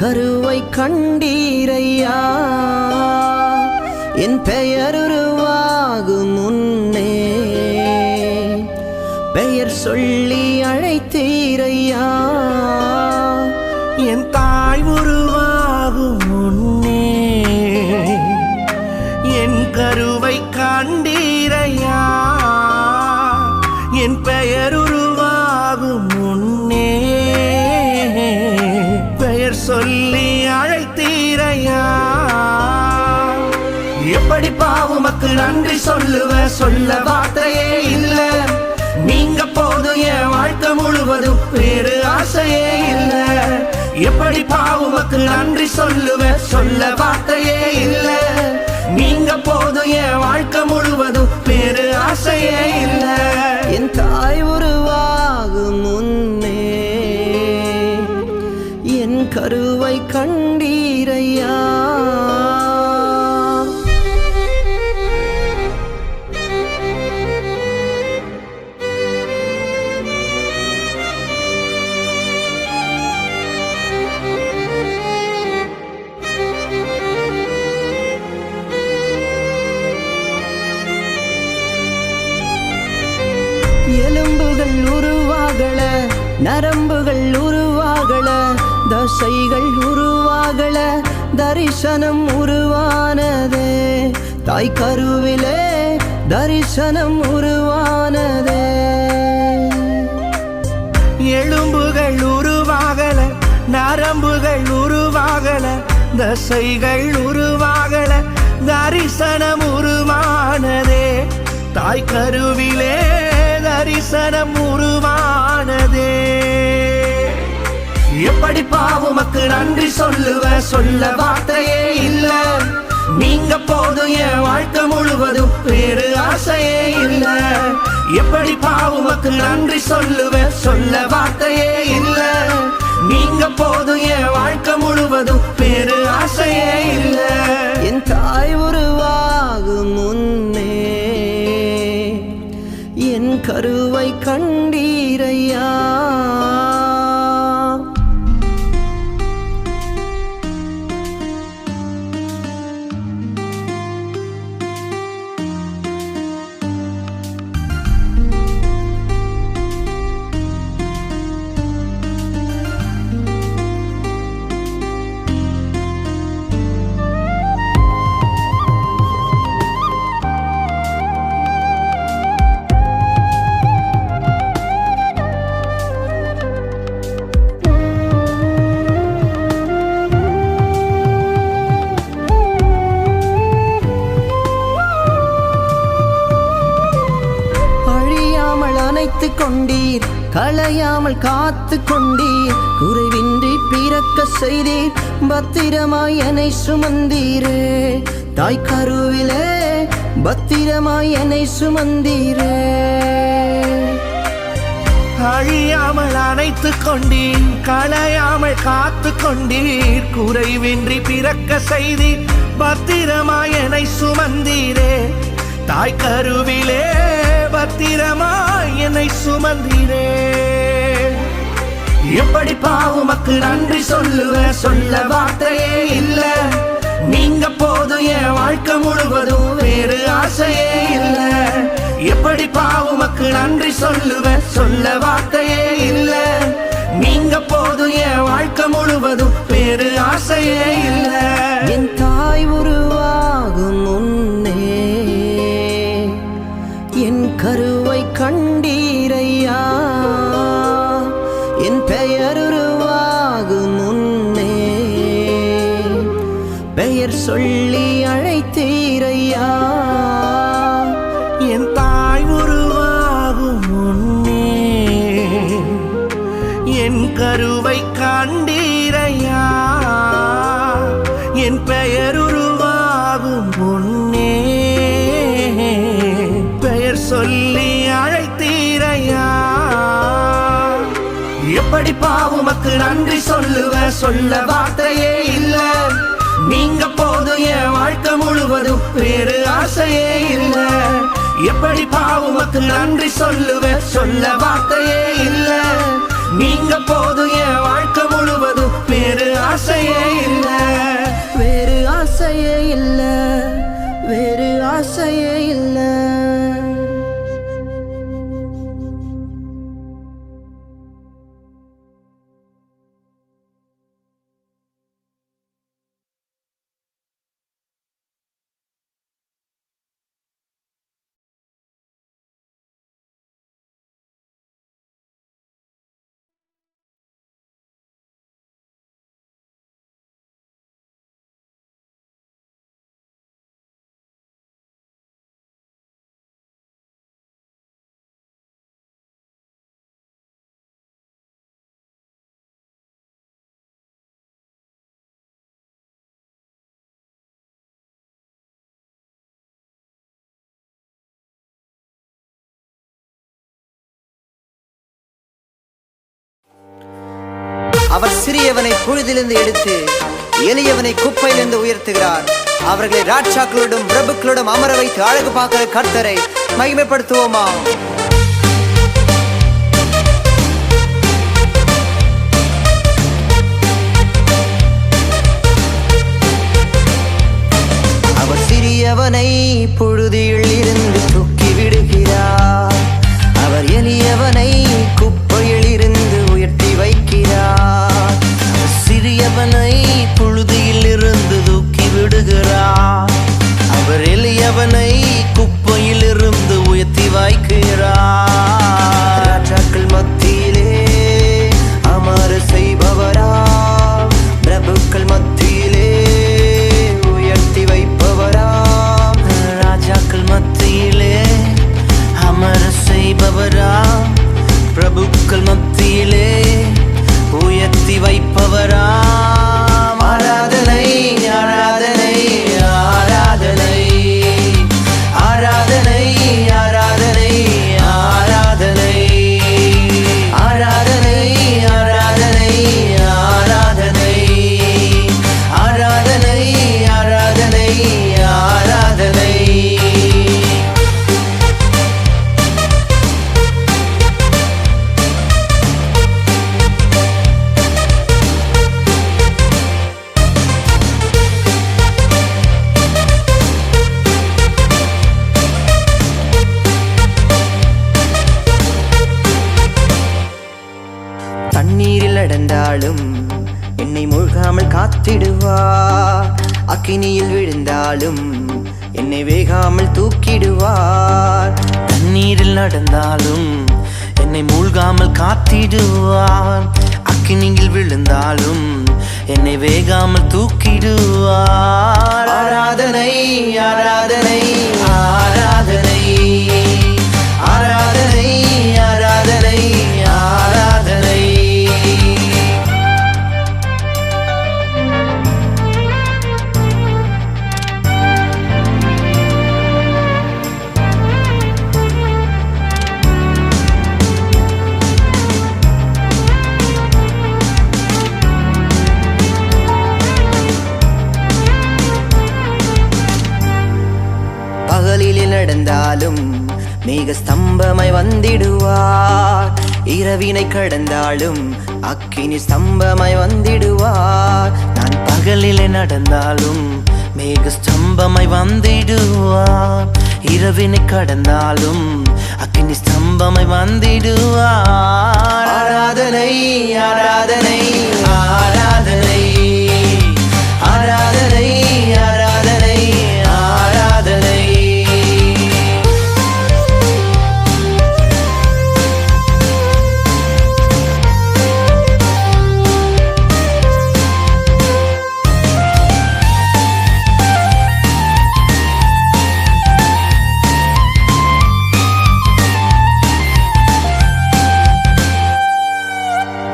கருவை கண்டீரையா என் பெயர் உருவாகும் முன்னே பெயர் சொல்லி அழைத்தீரையா என் தாய் உருவாகும் முன்னே என் கருவை கண்டீரையா என் பெயர் உருவாகும் முன்னே பெயர் சொல்லி அழைத்தீரையா எப்படி பாவுமக்கு நன்றி சொல்லுவ சொல்ல வார்த்தையே இல்ல நீங்க போதும் என் வாழ்க்கை முழுவதும் வேறு ஆசையே இல்ல எப்படி பாவுமக்கு நன்றி சொல்லுவ சொல்ல வார்த்தையே இல்ல நீங்க போதும் என் வாழ்க்கை முழுவதும் வேறு ஆசையே இல்ல என் தாய் உருவாகும் முன்னே என் கருவை கண்டீரையா எலும்புகள் உருவாகல நரம்புகள் உருவாகல தசைகள் உருவாகல தரிசனம் உருவானதே தாய் கருவிலே தரிசனம் உருவானதே எலும்புகள் உருவாகல நரம்புகள் உருவாகல தசைகள் உருவாகல தரிசனம் உருவானதே தாய் கருவிலே தரிசனம் உருவானதே எப்படி பாவுமக்கு நன்றி சொல்லுவ சொல்ல வார்த்தையே இல்ல நீங்க போதும் என் வாழ்க்கை முழுவதும் வேறு ஆசையே இல்ல எப்படி பாவுமக்கு நன்றி சொல்லுவ சொல்ல வார்த்தையே இல்ல நீங்க போதும் என் வாழ்க்கை முழுவதும் வேறு ஆசையே இல்ல என் தாய் உருவாகும் முன்னே என் கருவை கண்டீரையா அணைத்து கொண்டீர் களையாமல் காத்து கொண்டீர் குறைவின்றி பிறக்க செய்தீர் பத்திரமாய் என்னை சுமந்தீரே தாய் கருவிலே பத்திரமாய் என்னை சுமந்தீரே அழியாமல் அணைத்து கொண்டீர் களையாமல் காத்து கொண்டீர் குறைவின்றி பிறக்க செய்தீர் பத்திரமாய் என்னை சுமந்தீரே தாய் கருவிலே பத்திரமாய் என்னை சுமந்தீரே எப்படி பாவுமக்கு நன்றி சொல்லுவ சொல்ல வார்த்தையே இல்ல நீங்க போதும் என் வாழ்க்கை முழுவதும் வேறு ஆசையே இல்ல எப்படி பாவுமக்கு நன்றி சொல்லுவ சொல்ல வார்த்தையே இல்ல நீங்க போதும் என் வாழ்க்கை முழுவதும் வேறு ஆசையே இல்ல என் தாய் உருவாகும் முன்னே என் கருவை கண்டீரையா என் பெயர் உருவாகும் முன்னே பெயர் சொல்லி அழைத்தீரையா என் தாய் உருவாகும் முன்னே என் கருவை கண்டீரையா என் பெயர் உருவாகும் முன்னே பெயர் சொல்லி அழைத்தீரையா எப்படி பாவுமக்கு நன்றி சொல்லுவ சொல்ல வார்த்தையே இல்ல நீங்க போதும் என் வாழ்க்கை முழுவதும் வேறு ஆசையே இல்ல எப்படி பாவுமக்கு நன்றி சொல்லுவ சொல்ல வார்த்தையே இல்ல நீங்க போதும் என் வாழ்க்கை முழுவதும் வேறு ஆசையே இல்லை, வேறு ஆசையே இல்ல, வேறு ஆசையே இல்ல. அவர் சிறியவனை புழுதிலிருந்து எடுத்து எளியவனை குப்பையிலிருந்து உயர்த்துகிறார். அவர்களை ராட்சாக்களோடும் பிரபுக்களோடும் அமர வைத்து அழகு பார்க்கிற கர்த்தரை மகிமைப்படுத்துவோமா? அவர் சிறியவனை புழுதியில் இருந்து தூக்கி விடுகிறார். அவர் எளியவனை குப்பையில் இருந்து உயர்த்தி வைக்கிறார். சிறியவனை புழுதியில் இருந்து தூக்கி விடுகிறார். அவர் எளியவனை குப்பையில் இருந்து உயர்த்தி வைக்கிறார். ராஜாக்கள் மத்தியிலே அமர செய்பவரா, பிரபுக்கள் மத்தியிலே உயர்த்தி வைப்பவரா. ராஜாக்கள் மத்தியிலே அமர செய்பவரா, பிரபுக்கள் மத்தியிலே உயர்த்தி வைப்பவரா. ஆராதனை ஆராதனை ஆராதனை ஆராதனை ஆராதனை ஆராதனை ஆராதனை ஆராதனை ஆராதனை ஆராதனை ஆராதனை ஆராதனை. தண்ணீரில் நடந்தாலும் என்னை மூழ்காமல் காத்திடுவார். அக்கினியில் விழுந்தாலும் என்னை வேகாமல் தூக்கிடுவார். தண்ணீரில் நடந்தாலும் என்னை மூழ்காமல் காத்திடுவார். அக்கினியில் விழுந்தாலும் என்னை வேகாமல் தூக்கிடுவார். ஆராதனை ஆராதனை ஆராதனை ஆராதனை ஆராதனை ஆராதனை. பகலில் நடந்தாலும் மேக ஸ்தம்பமாய் வந்திடுவார். இரவினை கடந்தாலும் அக்கினி ஸ்தம்பமாய் வந்திடுவார். நான் பகலிலே நடந்தாலும் மேக ஸ்தம்பமாய் வந்திடுவார். இரவினை கடந்தாலும் அக்கினி ஸ்தம்பமாய் வந்திடுவார். ஆராதனை ஆராதனை ஆராதனை ஆராதனை ஆராதனை ஆராதனை.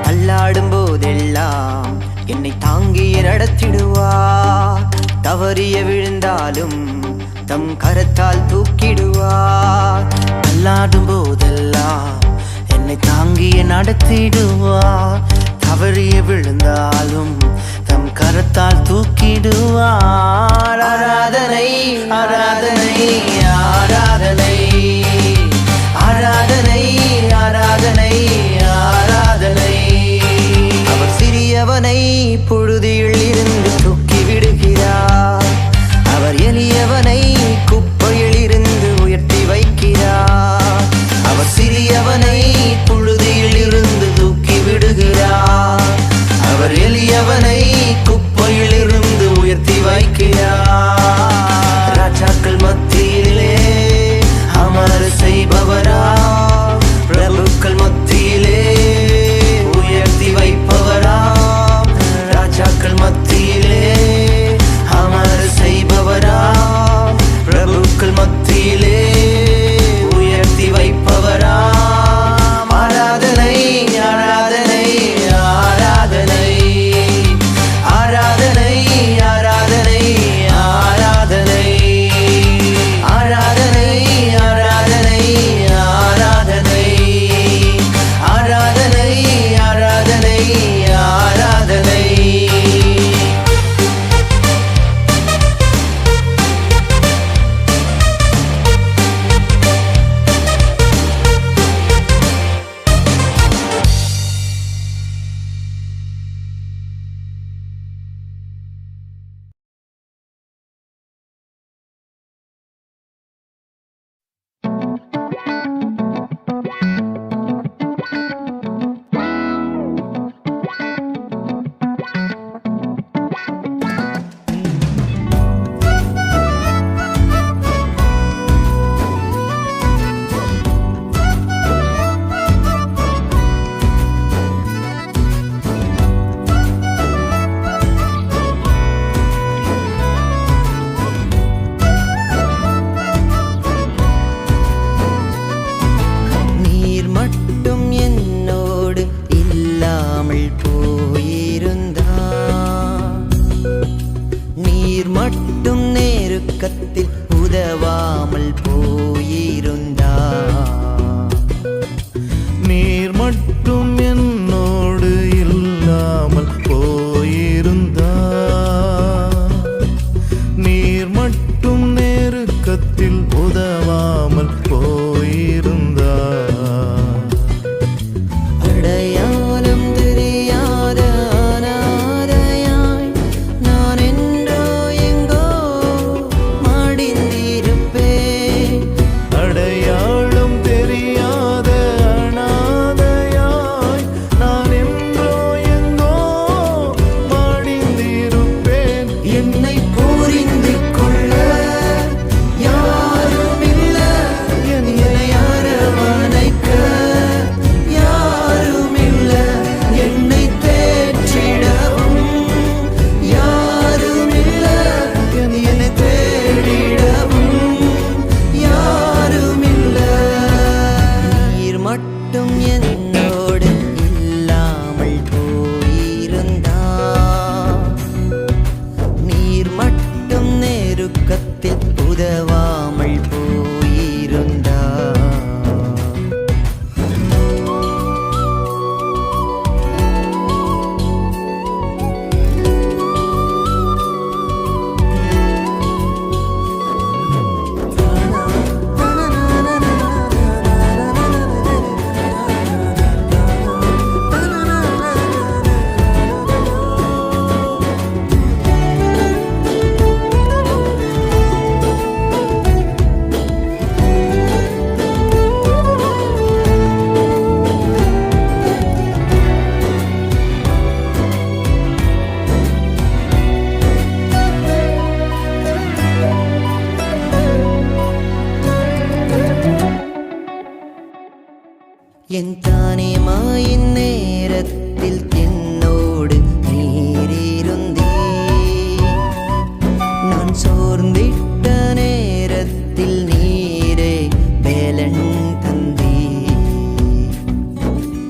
தள்ளாடும் போதெல்லாம் என்னை தாங்கிய நடத்திடுவார். தவறிய விழுந்தாலும் தம் கரத்தால் தூக்கிடுவார். தள்ளாடும் போதெல்லாம் என்னை தாங்கிய நடத்திடுவார். தவறிய விழுந்தாலும் தம் கரத்தால் தூக்கிடுவார். ஆராதனை ஆராதனை ஆராதனை ஆராதனை ஆராதனை ஆராதனை. அவர் சிறியவனை புழுதியில்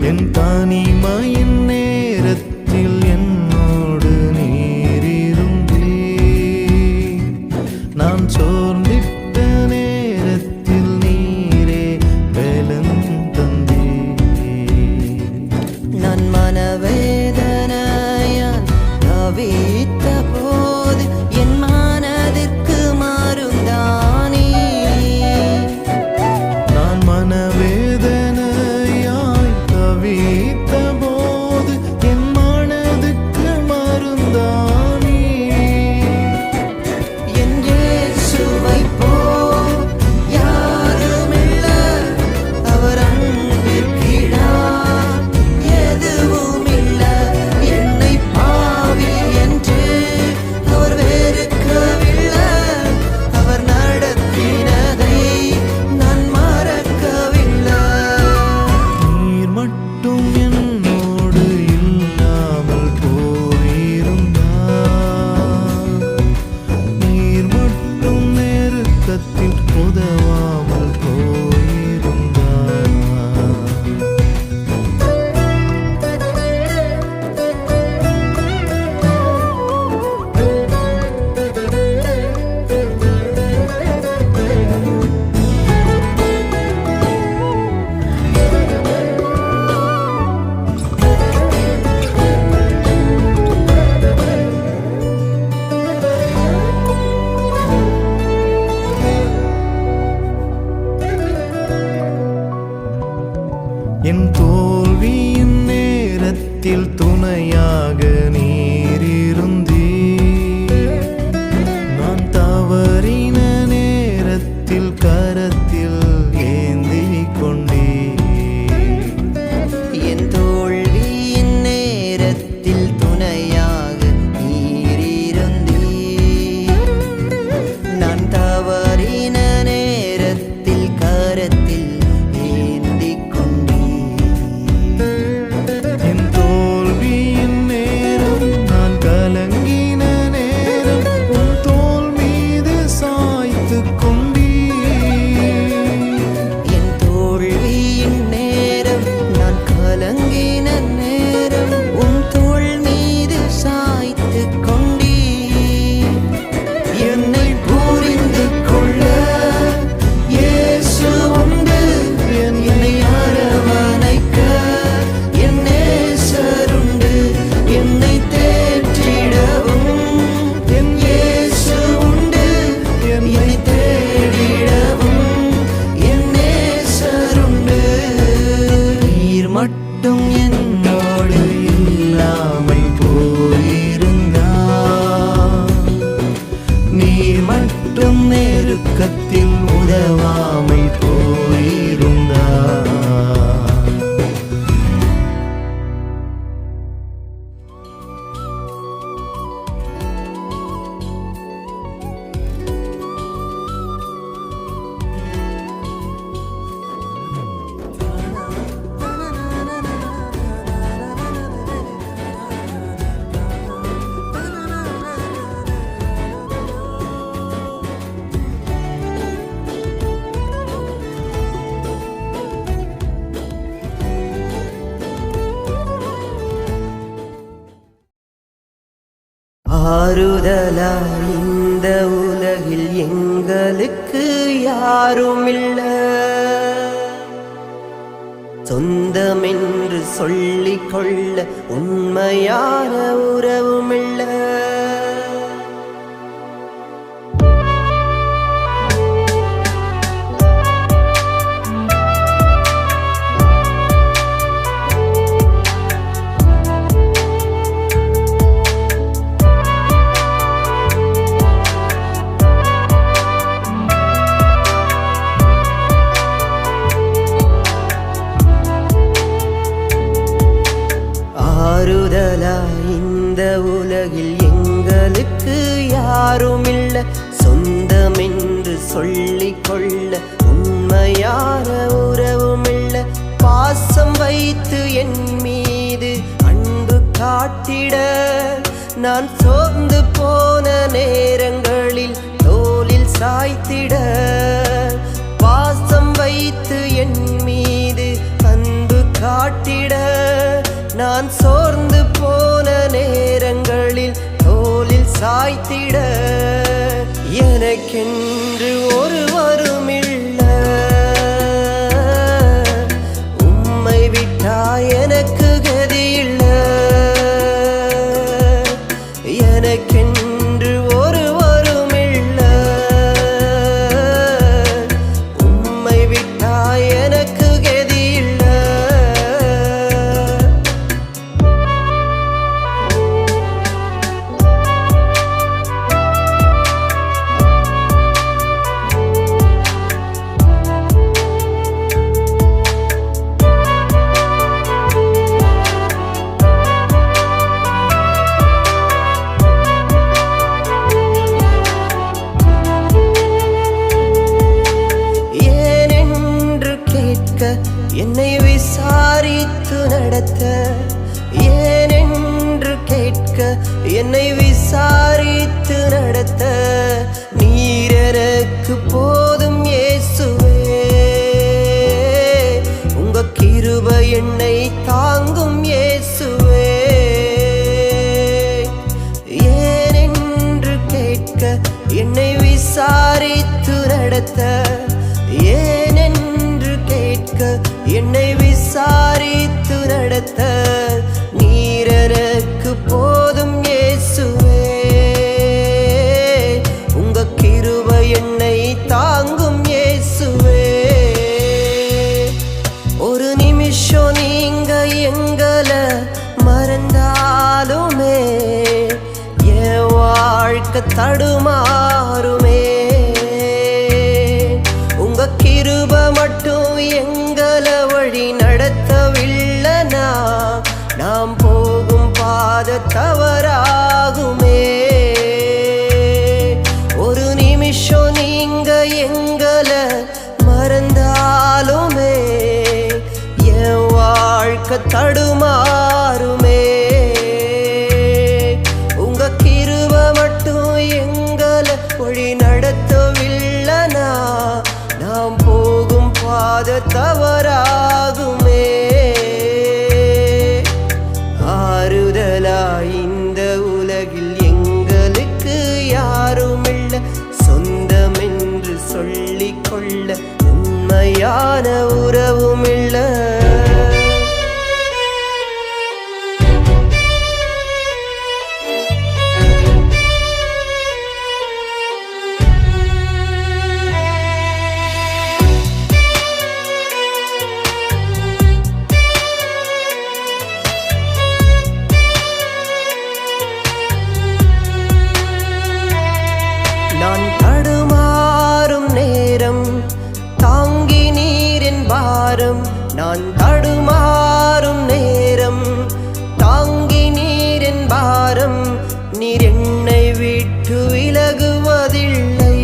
என் தனிமையின் நேரத்தில் என்னோடு நீரிருந்தே, நான் சோர்ந்திட்ட நேரத்தில் நீரே பலன் தந்தே. நான் மனவேதனையால் தவித்த போது என் மனதிற்கு மருந்தானே. நான் மனவேதனையாய் தவித்த போது என் மனதுக்கு மருந்தானே. என் இயேசுவைப் போல் யாருமில்ல, அவர் அன்பிற்கிடார் எதுவுமில்ல. என்னை பாவி என்று அவர் வெறுக்கவில்லை, அவர் நடத்தினதை நான் மறக்கவில்லை. நீர் மட்டும் என்னோடு இல்லாமல் போயிருந்தார், நீர் மட்டும் நெருக்கத்தில் உதவாமல் போயிருந்தார். என் தோல்வியின் நேரத்தில் துணையாக நீரிருந்தீர், நான் தவறின நேரத்தில் கரத்தில் ஏந்திக் கொண்டீர். என் தோல்வியின் நேரத்தில் துணையாக நீரிருந்தீர், நான் தவறின நேரத்தில் கரத்தில் ஏந்திக் கொண்டீர். என் தோல்வியின் நேரம், நான் கலங்கின நேரம், உன் தோள் மீது சாய்த்துக் கொண்டீர். என் தோல்வியின் நேரம், நான் கலங்கின நேரம், உன் தோள் மீது சாய்த்துக் கொண்டீர். என்னை புரிந்து கொள்ள இயேசு உண்டு, என்னை அரவணைக்க என் நேசருண்டு. என்னை தேற்றிடவும் என் இயேசு உண்டு, என்னை தேடிடவும் என் நேசருண்டு. நீர் மட்டும் என்னோடு இல்லாமல் போயிருந்தார், நீர் மட்டும் நெருக்கத்தில் உதவாமல் போயிருந்தார். ஆறுதலாய் இந்த உலகில் எங்களுக்கு யாருமில்ல, சொந்தமென்று சொல்லிக் கொள்ள உண்மையான உறவுமில்ல. ஆறுதலாய் இந்த உலகில் எங்களுக்கு யாருமில்ல, சொந்தமென்று சொல்லிக் கொள்ள உண்மையான உறவுமில்ல. பாசம் வைத்து என் மீது அன்பு காட்டிட, நான் சோர்ந்து போன நேரங்களில் தோளில் சாய்த்திட. பாசம் வைத்து என் மீது அன்பு காட்டிட, நான் சோர்ந்து போன நேரங்களில் தோளில் சாய்த்திட எனக்கென்று ஒருவரும் இல்ல. உம்மை விட்டா எனக்கு கதி இல்ல. எனக்கென்று ஒருவரும் இல்ல. உம்மை விட்டா எனக்கு கதி இல்ல. என்னை விசாரித்து நடத்த, ஏனென்று கேட்க என்னை விசாரித்து நடத்த நீர் எனக்கு போதும் இயேசுவே. உங்க கிருபை என்னை தாங்கும் இயேசுவே. ஏனென்று கேட்க என்னை விசாரித்து நடத்த, ஏனென்று கேட்க என்னை விசாரித்து நடத்த நீர் எனக்கு போதும் இயேசுவே. உங்க கிருபை என்னை தாங்கும் இயேசுவே. ஒரு நிமிஷம் நீங்க எங்களை மறந்தாலுமே என் வாழ்க்கை தடுமாறுமே. உங்க கிருபை மட்டும் எங்களை வழி நடத்தவில்லைனா நாம் போகும் பாதை தவறாகுமே. ஒரு நிமிஷம் நீங்க எங்களை மறந்தாலுமே என் வாழ்க்கை தடுமாறுமே. உங்க கிருபை மட்டும் எங்களை வழி நடத்தவில்லைனா நாம் போகும் பாதை தவறாகுமே. ஆறுதலாய் இந்த உலகில் எங்களுக்கு யாரும் இல்ல. சொந்தம் என்று சொல்லிக் கொள்ள உண்மையான உறவும் இல்ல. நான் தடுமாறும் நேரம் தாங்கி நீரின் பாரம். நான் தடுமாறும் நேரம் தாங்கி நீரின் பாரம். நீர் என்னை விட்டு விலகுவதில்லை.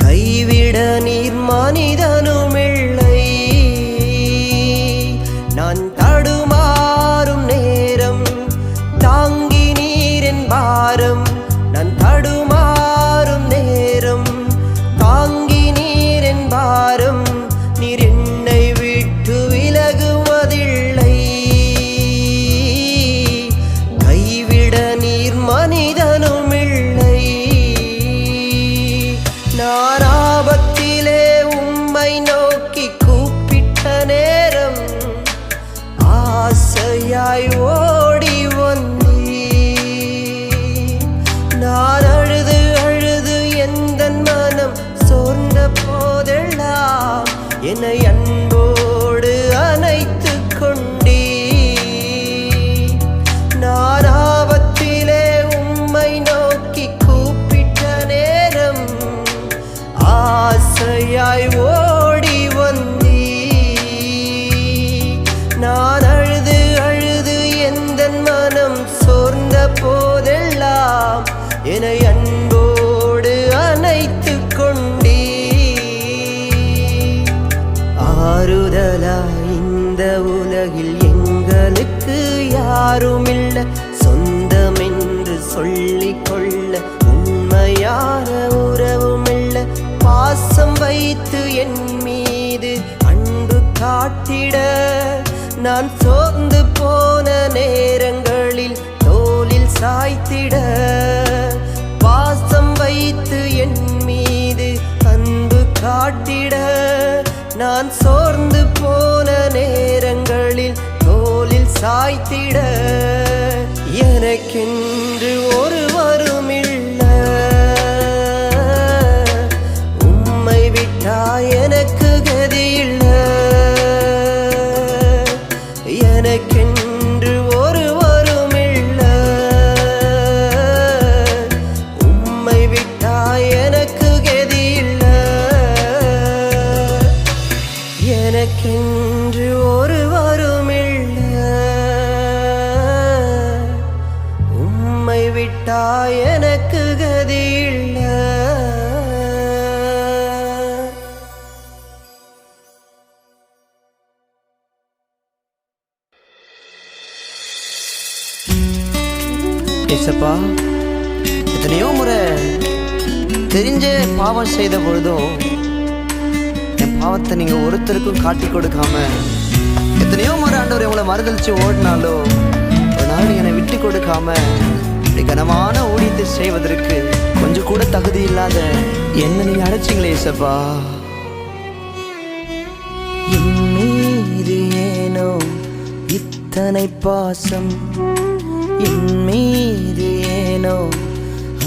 கைவிட நீர் மனிதனுமில்லை. நான் தடுமாறும் நேரம் தாங்கி நீரின் பாரம். நான் தடுமாறும் நேரம் தாங்கி நீரின் பாரம். நீர் என்னை விட்டு விலகுவதில்லை. கைவிட நீர் மனிதனுமில்லை. நான் ஆபத்திலே உம்மை நோக்கி கூப்பிட்ட நேரம் ஆசையாய் ஓடி வந்தீர். நான் அழுது அழுது எந்தன் மனம் சோர்ந்த போதெல்லாம் என்னை அன்போடு அணைத்து கொண்டீர். நான் ஆபத்திலே உம்மை நோக்கி கூப்பிட்ட நேரம் ஆசையாய் ஓடி வந்தீர். நான் அழுது அழுது எந்தன் மனம் சோர்ந்த போதெல்லாம் என்னை அன்போடு அணைத்து கொண்டீர். ஆறுதலாய் இந்த உலகில் எங்களுக்கு யாரும் இல்ல. சொந்தம் என்று சொல்லிக் கொள்ள உண்மையான உறவும் இல்ல. பாசம் வைத்து என் மீது அன்பு காட்டிட நான் சோர்ந்து போன நேரங்களில் தோளில் சாய்த்திட பாசம் வைத்து என் மீது அன்பு காட்டிட நான் சோர்ந்து போன நேரங்களில் தோளில் சாய்த்திட எனக்கென்று ஒருவரும் இல்லை உம்மை விட்டா எனக்கு கதி இல்லை எனக்கென்று ஒருவரும் இல்லை உம்மை விட்டா எனக்கு கதி இல்லை எனக்கென்று ஒருவரும் இல்லை உம்மை விட்டா எனக்கு கதி இல்லை ஏசப்பா, எத்தனையோ முறை தெரிஞ்சே பாவம் செய்த பொழுதும் என் பாவத்தை நீங்க ஒருத்தருக்கும் காட்டி கொடுக்காம, எத்தனையோ முறை ஆண்டவர் உங்களை மறுதளிச்சு ஓடினாலோ ஒரு நாள் என்னை விட்டு கொடுக்காம இப்படி கனமான ஊழியத்தை செய்வதற்கு கொஞ்சம் கூட தகுதி இல்லாத என்ன நீங்க அடைச்சிங்களே ஏசப்பா. என் மீது ஏனோ இத்தனை பாசம், என் மீது ஏனோ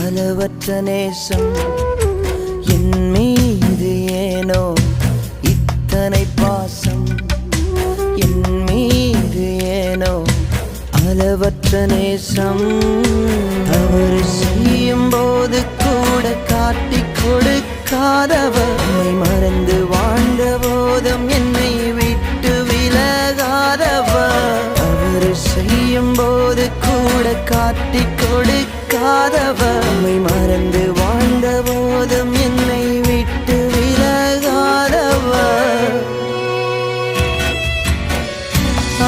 அளவற்ற நேசம், என் மீது ஏனோ இத்தனை பாசம், என் மீது ஏனோ அளவற்ற நேசம். தவறு செய்யும் போது கூட காட்டி கொடுக்காதவர், உம்மை மறந்து வாழ்ந்த போதும் என்னை விட்டு விலகாதவர், தவறு செய்யும் போது கூட காட்டி கொடுக்காதவர், உம்மை மறந்து வாழ்ந்த போதும் என்னை விட்டு விலகாதவர்.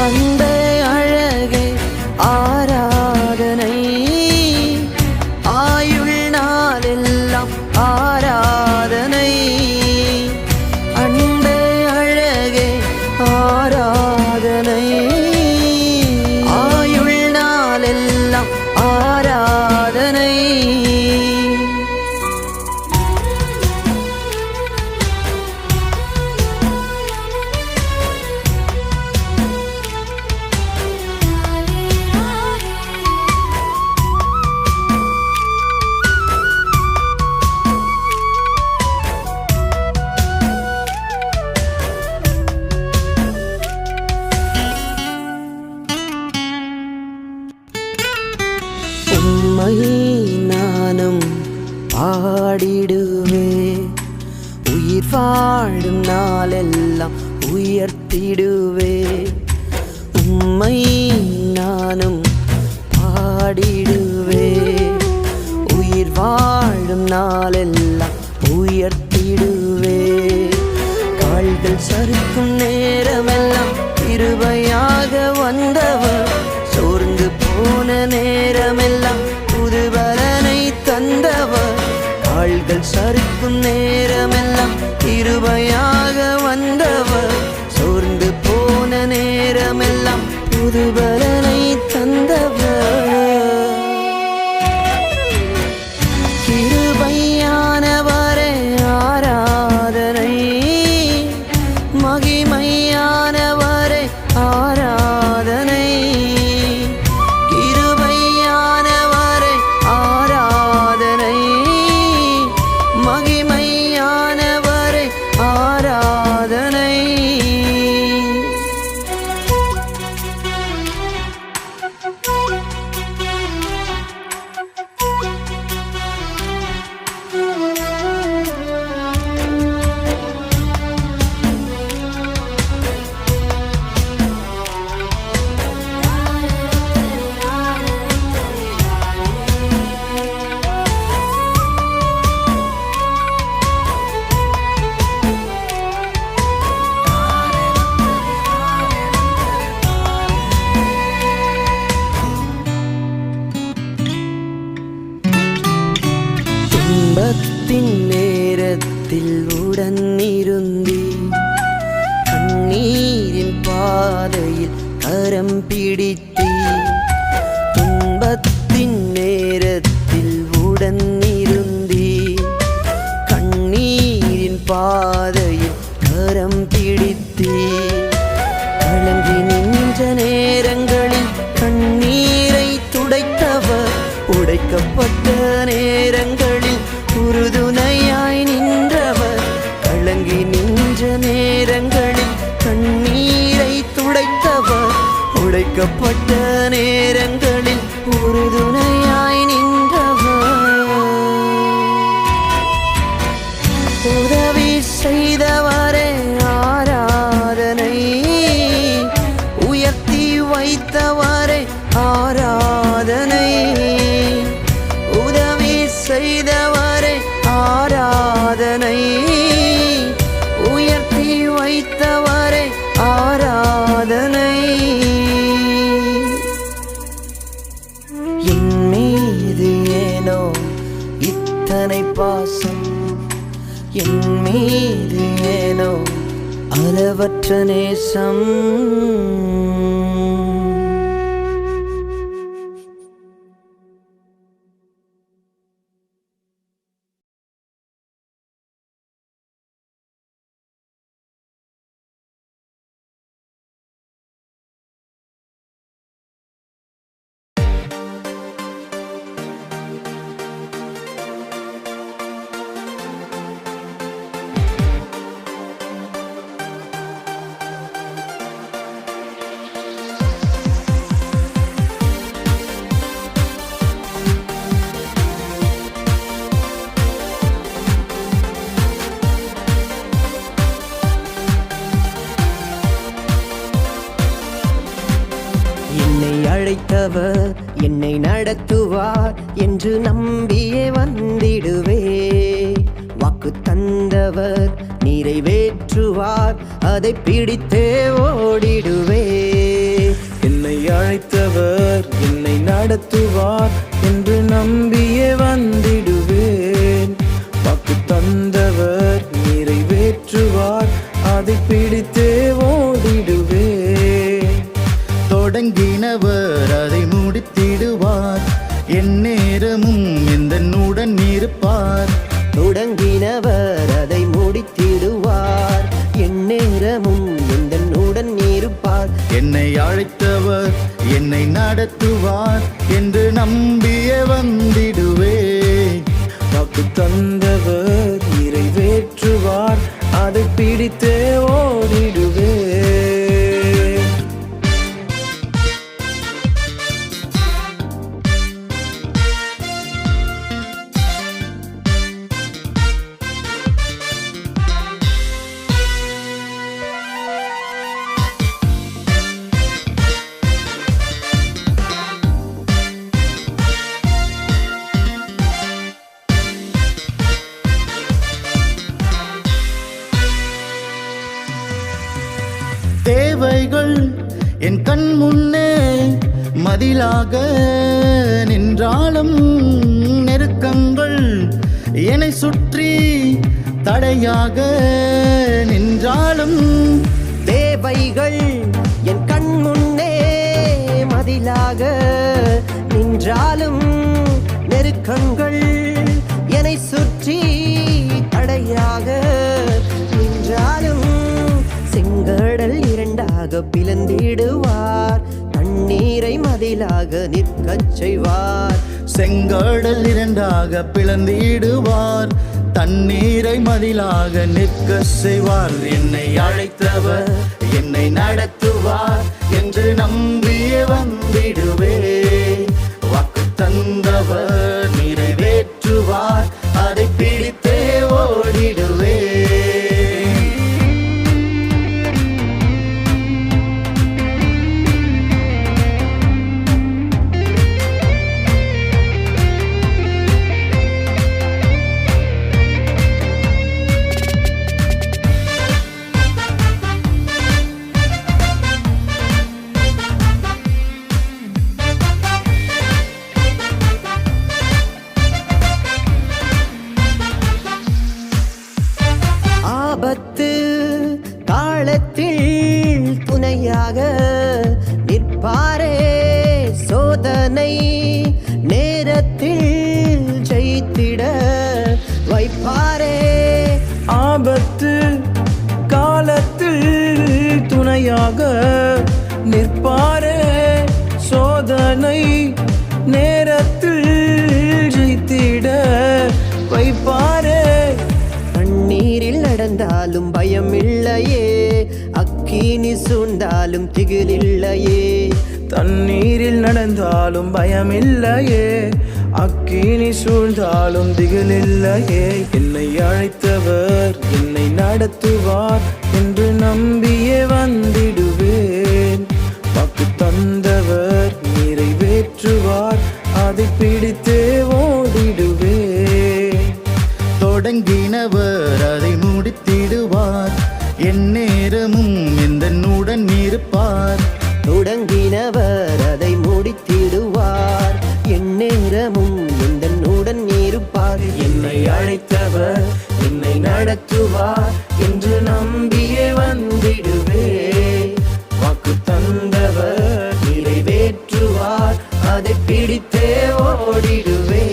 அன்பே அழகே ஆராதனை, ஆயுள் நாளெல்லாம் ஆராதனை. அன்பே அழகே ஆராதனை, ஆயுள் நாளெல்லாம் ஆராதனை. உம்மை நானும் பாடிடுவே, உயிர் வாழும் நாளெல்லாம் உயர்த்திடுவே. உம்மை நானும் பாடிடுவே, உயிர் வாழும் நாளெல்லாம் உயர்த்திடுவே. கால்கள் சறுக்கும் நேரமெல்லாம் கிருபையாக வந்தவர், சோர்ந்து போன நேரமெல்லாம் புது பலனை தந்தவர். கால்கள் சறுக்கும் நேரமெல்லாம் கிருபையாக வந்தவர், சோர்ந்து போன நேரமெல்லாம் புது பலனை தந்தவர். கிருபையானவரே ஆராதனை, மகிமையானவரே ஆராதனை. கிருபையானவரே ஆராதனை, மகிமையானவரே ஆராதனை. பாதையில் கரம் பிடித்தீ துன்பத்தின் நேரத்தில் உடன் இருந்தீ கண்ணீரின் பாதையில் கரம் பிடித்தீ கலங்கி நின்ற நேரங்களில் கண்ணீரை துடைத்தவர் உடைக்கப்பட்ட நேரங்களில் உறுதுணையாய் நின்றவர் கலங்கி நின்ற நேரங்களில் கண்ணீரை துடைத்தவர் உடைக்கப்பட்ட நேரங்களில் உறுதுணையாய் நின்றவர் உதவி செய்தவரே ஆராதனை உயர்த்தி வைத்தவரே ஆராதனை உதவி செய்தவரே ஆராதனை உயர்த்தி வைத்தவரே ஆராதனை என் மீது ஏனோ இத்தனை பாசம் என் மீது ஏனோ அளவற்ற நேசம் அழைத்தவர் என்னை நடத்துவார் என்று நம்பியே வந்திடுவே வாக்கு தந்தவர் நிறைவேற்றுவார் அதை பிடித்தே ஓடிடுவே என்னை அழைத்தவர் என்னை நடத்துவார் என்று நம்பியே வந்திடுவேன் வாக்கு தந்தவர் நிறைவேற்றுவார் அதை பிடித்தே ஓடிடுவேன் தொடங்கினவர் அதை முடித்திடுவார் என் நேரமும் எந்தனுடன் இருப்பார் தொடங்கினவர் அதை முடித்திடுவார் என் நேரமும் எந்தனுடன் இருப்பார் என்னை அழைத்தவர் என்னை நடத்துவார் என்று நம்பியே வந்திடுவேன் வாக்கு தந்தவர் நிறைவேற்றுவார் அதை பிடித்தே ஓடிடுவேன் தேவைகள் என் கண் முன்னே மதிலாக நின்றாலும் நெருக்கங்கள் என்னை சுற்றி தடையாக நின்றாலும் தேவைகள் என் கண் முன்னே மதிலாக நின்றாலும் நெருக்கங்கள் என்னை சுற்றி தடையாக நின்றாலும் செங்கடல் இரண்டாக பிளந்திடுவார் தண்ணீரை மதிலாக நிற்கச் செய்வார் செங்கடல் இரண்டாக பிளந்திடுவார் தண்ணீரை மதிலாக நிற்க செய்வார் என்னை அழைத்தவர் என்னை நடத்துவார் என்று நம்பியே வந்திடுவே வாக்கு தந்தவர் நிறைவேற்றுவார் அதை பிடித்தே ஓடிடுவே துணையாக நிற்பாரே சோதனை நேரத்தில் ஜெயித்திட வைப்பாரே ஆபத்து காலத்தில் துணையாக நிற்பாரே சோதனை நேரத்தில் ஜெயித்திட வைப்பாரே கண்ணீரில் நடந்தாலும் பயம் இல்லையே அக்கினி சூழ்ந்தாலும் திகிலில்லையே தண்ணீரில் நடந்தாலும் பயமில்லையே அக்கினி சூழ்ந்தாலும் திகிலில்லையே என்னை அழைத்தவர் என்னை நடத்துவார் என்று நம்பியே வந்திடுவேன் வாக்கு தந்தவர் நிறைவேற்றுவார் அதை பிடித்தே ஓடிடுவேன் தொடங்கினவர் அதை முடித்திடுவார் என் நேரமும் எந்தனுடன் இருப்பார் தொடங்கினவர் அதை முடித்திடுவார் என் நேரமும் எந்தனுடன் இருப்பார் என்னை அழைத்தவர் என்னை நடத்துவார் என்று நம்பியே வந்திடுவேன் வாக்கு தந்தவர் நிறைவேற்றுவார் அதை பிடித்தே ஓடிடுவேன்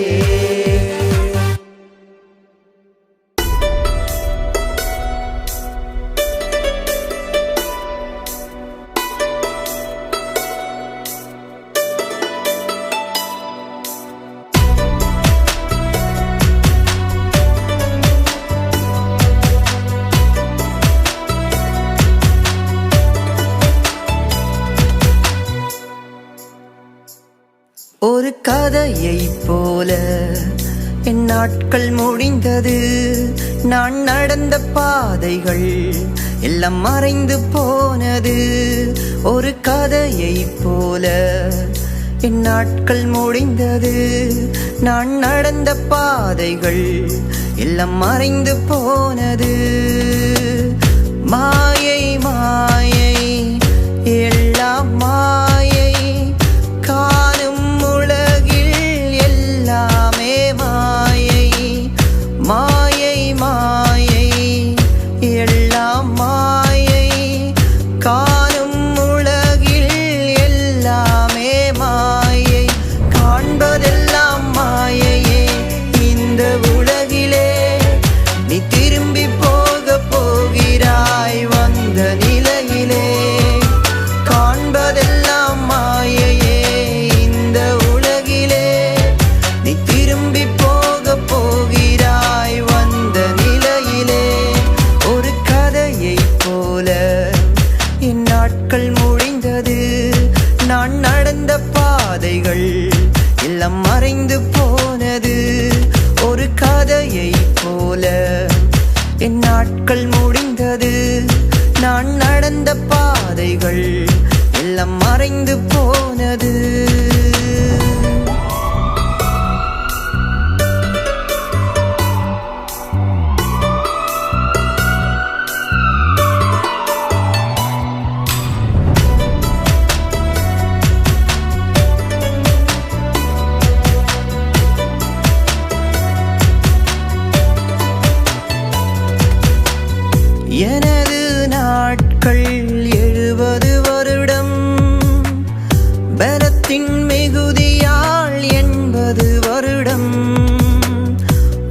ஒரு கதையைப் போல என் நாட்கள் முடிந்தது நான் நடந்த பாதைகள் எல்லாம் மறைந்து போனது ஒரு கதையைப் போல என் நாட்கள் முடிந்தது நான் நடந்த பாதைகள் எல்லாம் மறைந்து போனது மாயை மாயை எல்லாம் மாயை காணும் உலகில் எல்லாமே மாயை மாயை மாயை எல்லாம் மாயை காணும் உலகில் எல்லாமே மாயை காண்பதெல்லாம் மாயையே இந்த உலகிலே நீ திரும்பி போக போகிறாய் வந்த நிலையிலே காண்பதெல்லாம் மாயையே இந்த உலகிலே நீ திரும்பி போக போகிறாய் வந்த நிலையிலே ஒரு கதையைப் போல என் நாட்கள் முடிந்தது நான் நடந்த பாதைகள் எல்லாம் மறைந்து போனது ஒரு கதையைப் போல என் நாட்கள் முடிந்தது நான் நடந்த பாதைகள் எல்லாம் மறைந்து போனது எனது நாட்கள் 70 வருடம் பலத்தின் மிகுதியால் 80 வருடம்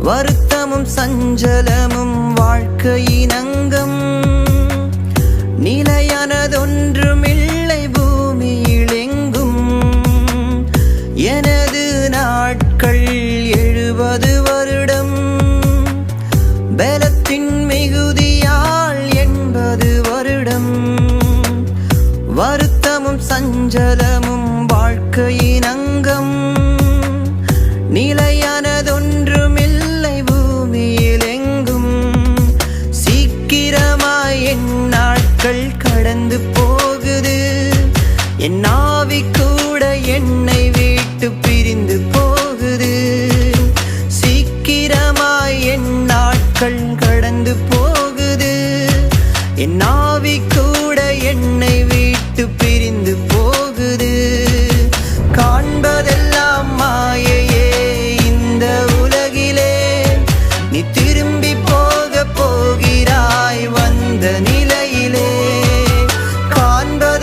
வருத்தமும் சஞ்சலமும் வாழ்க்கையின் அங்கம் நிலையானதொன்றுமில்லை பூமியில் எங்கும் எனது நாட்கள் 70 வருடம் பலத்தின் மிகுதியால் 80 வருடம் வருத்தமும் சஞ்சலமும் வாழ்க்கையின் அங்கம் நிலையானதொன்றுமில்லை பூமியில் எங்கும் சீக்கிரமாய் என் நாட்கள் கடந்து போகுது என் ஆவி கூட என்னை விட்டு பிரிந்து போகுது சீக்கிரமாய் என் நாட்கள் கடந்து போகுது என் ஆவி கூட என்னை விட்டு பிரிந்து போகுது காண்பதெல்லாம் மாயையே இந்த உலகிலே நீ திரும்பி போக போகிறாய் வந்த நிலையிலே காண்பது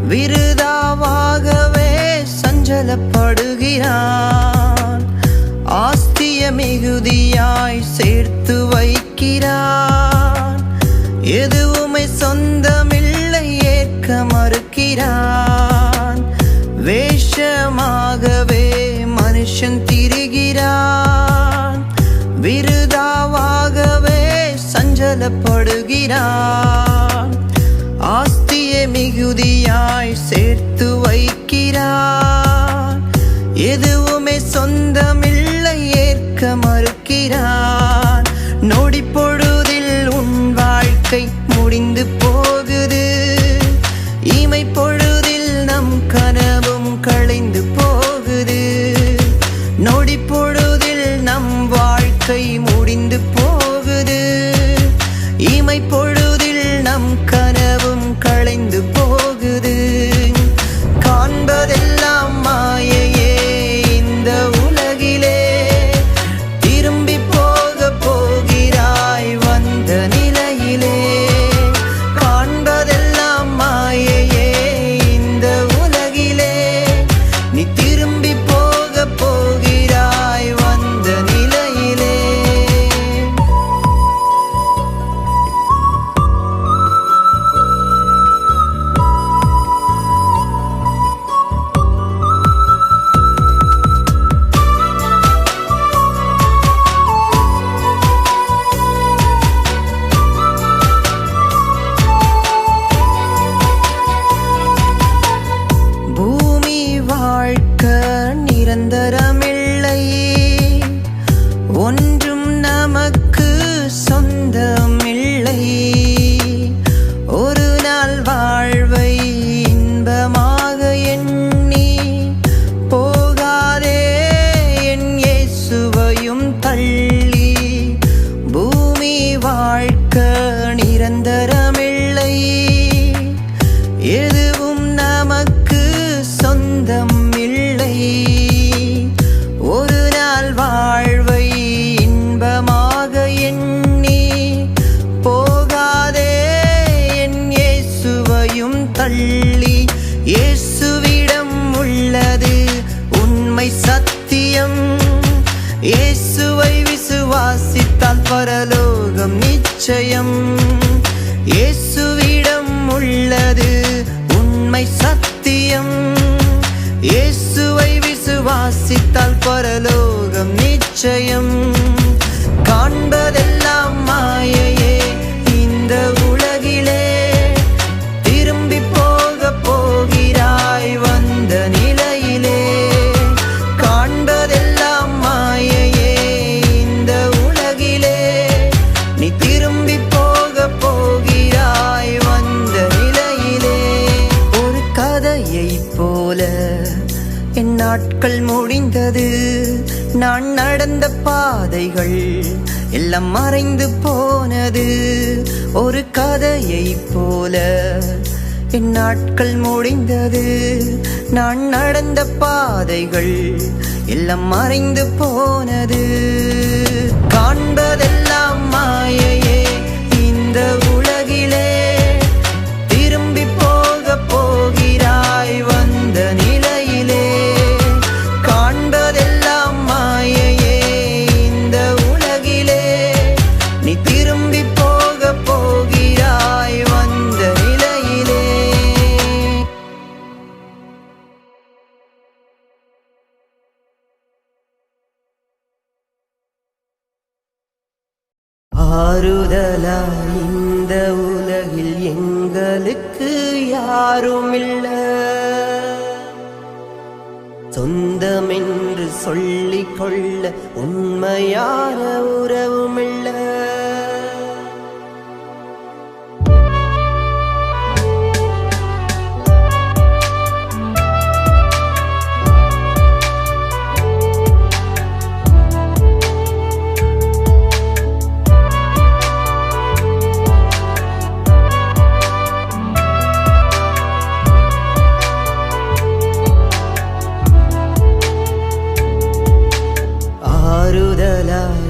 விருதாவாகவே சஞ்சலப்படுகிறான். ஆஸ்திய மிகுதியாய் சேர்த்து வைக்கிறான். எதுவுமே சொந்தமில்லை ஏற்க மறுக்கிறான். வேஷமாகவே மனுஷன் திரிகிறான். விருதாவாகவே சஞ்சலப்படுகிறான். ஆஸ்திய மிகுதியாய் சேர்த்து வைக்கிறான். எதுவுமே சொந்தமில்லை ஏற்க மறுக்கிறான். நொடி பொழுதில் உன் வாழ்க்கை முடிந்து போகுது. இமை பொழுதில் நம் கனவும் களைந்து போகுது. நொடி பொழுதில் நம் வாழ்க்கை முடிந்து போகுது. இமை பொழுதில் நம் கனவும் களைந்து போகுது. காண்பதெல்லாம் மாயையே இந்த உலகிலே. திரும்பி போக போகிறாய் வந்த நிலையிலே. காண்பதெல்லாம் மாயையே இந்த உலகிலே. நீ திரும்பி போக போகிறாய் வந்த நிலையிலே. பூமி வாழ்க்கை நிரந்தரமில்லை. ஒன்றும் நமக்கு சொந்தமில்லை. ஒரு நாள் வாழ்வை இன்பமாக எண்ணி போகாதே என் இயேசுவையும் தள்ளி. பூமி வாழ்க்கை நிரந்தரமில்லை. எதுவும் நமக்கு சொந்தம் இல்லை. ஒரு நாள் வாழ்வை இன்பமாக எண்ணி போகாதே என் இயேசுவையும் தள்ளி. இயேசுவிடம் உள்ளது உண்மை சத்தியம். இயேசுவை விசுவாசித்தால் பரலோகம் நிச்சயம். இயேசுவிடம் உள்ளது உண்மை சத்தியம். இயேசுவை விசுவாசித்தால் பரலோகம் நிச்சயம். காண்பதெல்லாம் மாயையே இந்த உலகிலே. திரும்பி போக போகிறாய் வந்த நிலையிலே. காண்பதெல்லாம் மாயையே இந்த உலகிலே. நீ திரும்பி போக போகிறாய் வந்த நிலையிலே. ஒரு கதையைப் போல என் நாட்கள் முடிந்தது. நான் நடந்த பாதைகள் எல்லாம் மறைந்து போனது. ஒரு கதையைப் போல என் நாட்கள் முடிந்தது. நான் நடந்த பாதைகள் எல்லாம் மறைந்து போனது. காண்பதெல்லாம் மாயையே இந்த உலகிலே. திரும்பி போக போகிறாய் வந்த நிலையிலே. காண்பதெல்லாம் மாயையே இந்த உலகிலே. நீ திரும்பி போக போகிறாய் வந்த நிலையிலே. ஆறுதலாய் இந்த உலகில் எங்களுக்கு யாருமில்ல. சொந்தமென்று சொல்லிக் கொள்ள உண்மையான உறவுமில்ல.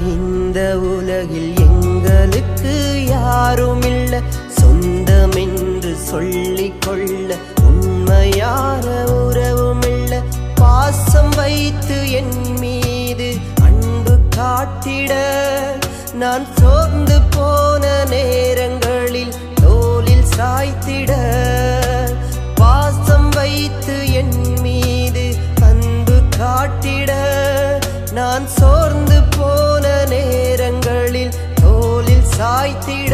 இந்த உலகில் எங்களுக்கு யாருமில்ல. சொந்தமென்று சொல்லிக் கொள்ள உண்மை உண்மையான உறவுமில்ல. பாசம் வைத்து என் மீது அன்பு காட்டிட நான் சோர்ந்து போன நேரங்களில் தோளில் சாய்த்திட. பாசம் வைத்து என் மீது அன்பு காட்டிட நான் சோர்ந்து போன நேரங்களில் தோளில் சாய்த்திட.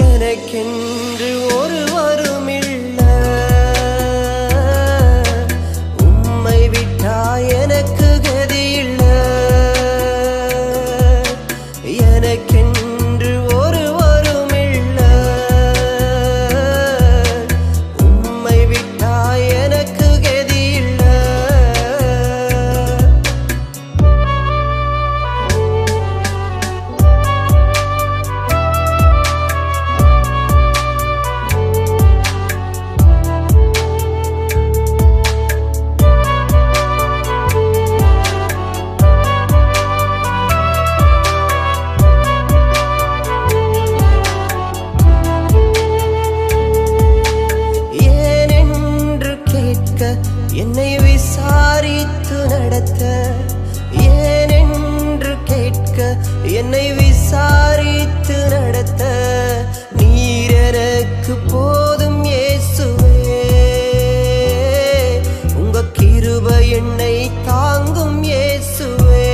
எனக்கென்று ஒருவரும் இல்ல, உம்மை விட்டா எனக்கு கதி இல்ல. எனக்கென்று ஒருவரும் இல்ல, உம்மை விட்டா எனக்கு கதி இல்ல. என்னை விசாரித்து நடத்த, ஏனென்று கேட்க என்னை விசாரித்து நடத்த நீர் எனக்கு போதும் இயேசுவே. உங்க கிருபை என்னை தாங்கும் இயேசுவே.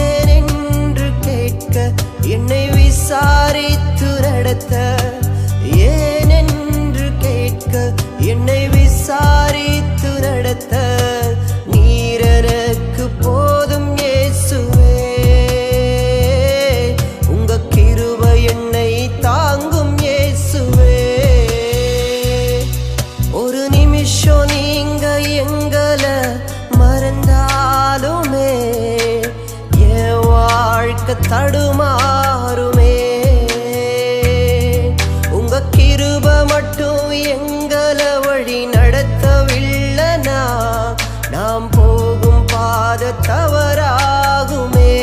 ஏனென்று கேட்க என்னை விசாரித்து நடத்த, ஏனென்று கேட்க என்னை விசாரித்து நடத்த நீர் எனக்கு போதும் இயேசுவே. உங்க கிருபை என்னை தாங்கும் இயேசுவே. ஒரு நிமிஷம் நீங்க எங்களை மறந்தாலுமே என் வாழ்க்கை தடுமாறுமே. உங்க கிருபை மட்டும் எங்களை வழி நடத்தவில்லைனா நாம் போகும் பாத தவறாகுமே.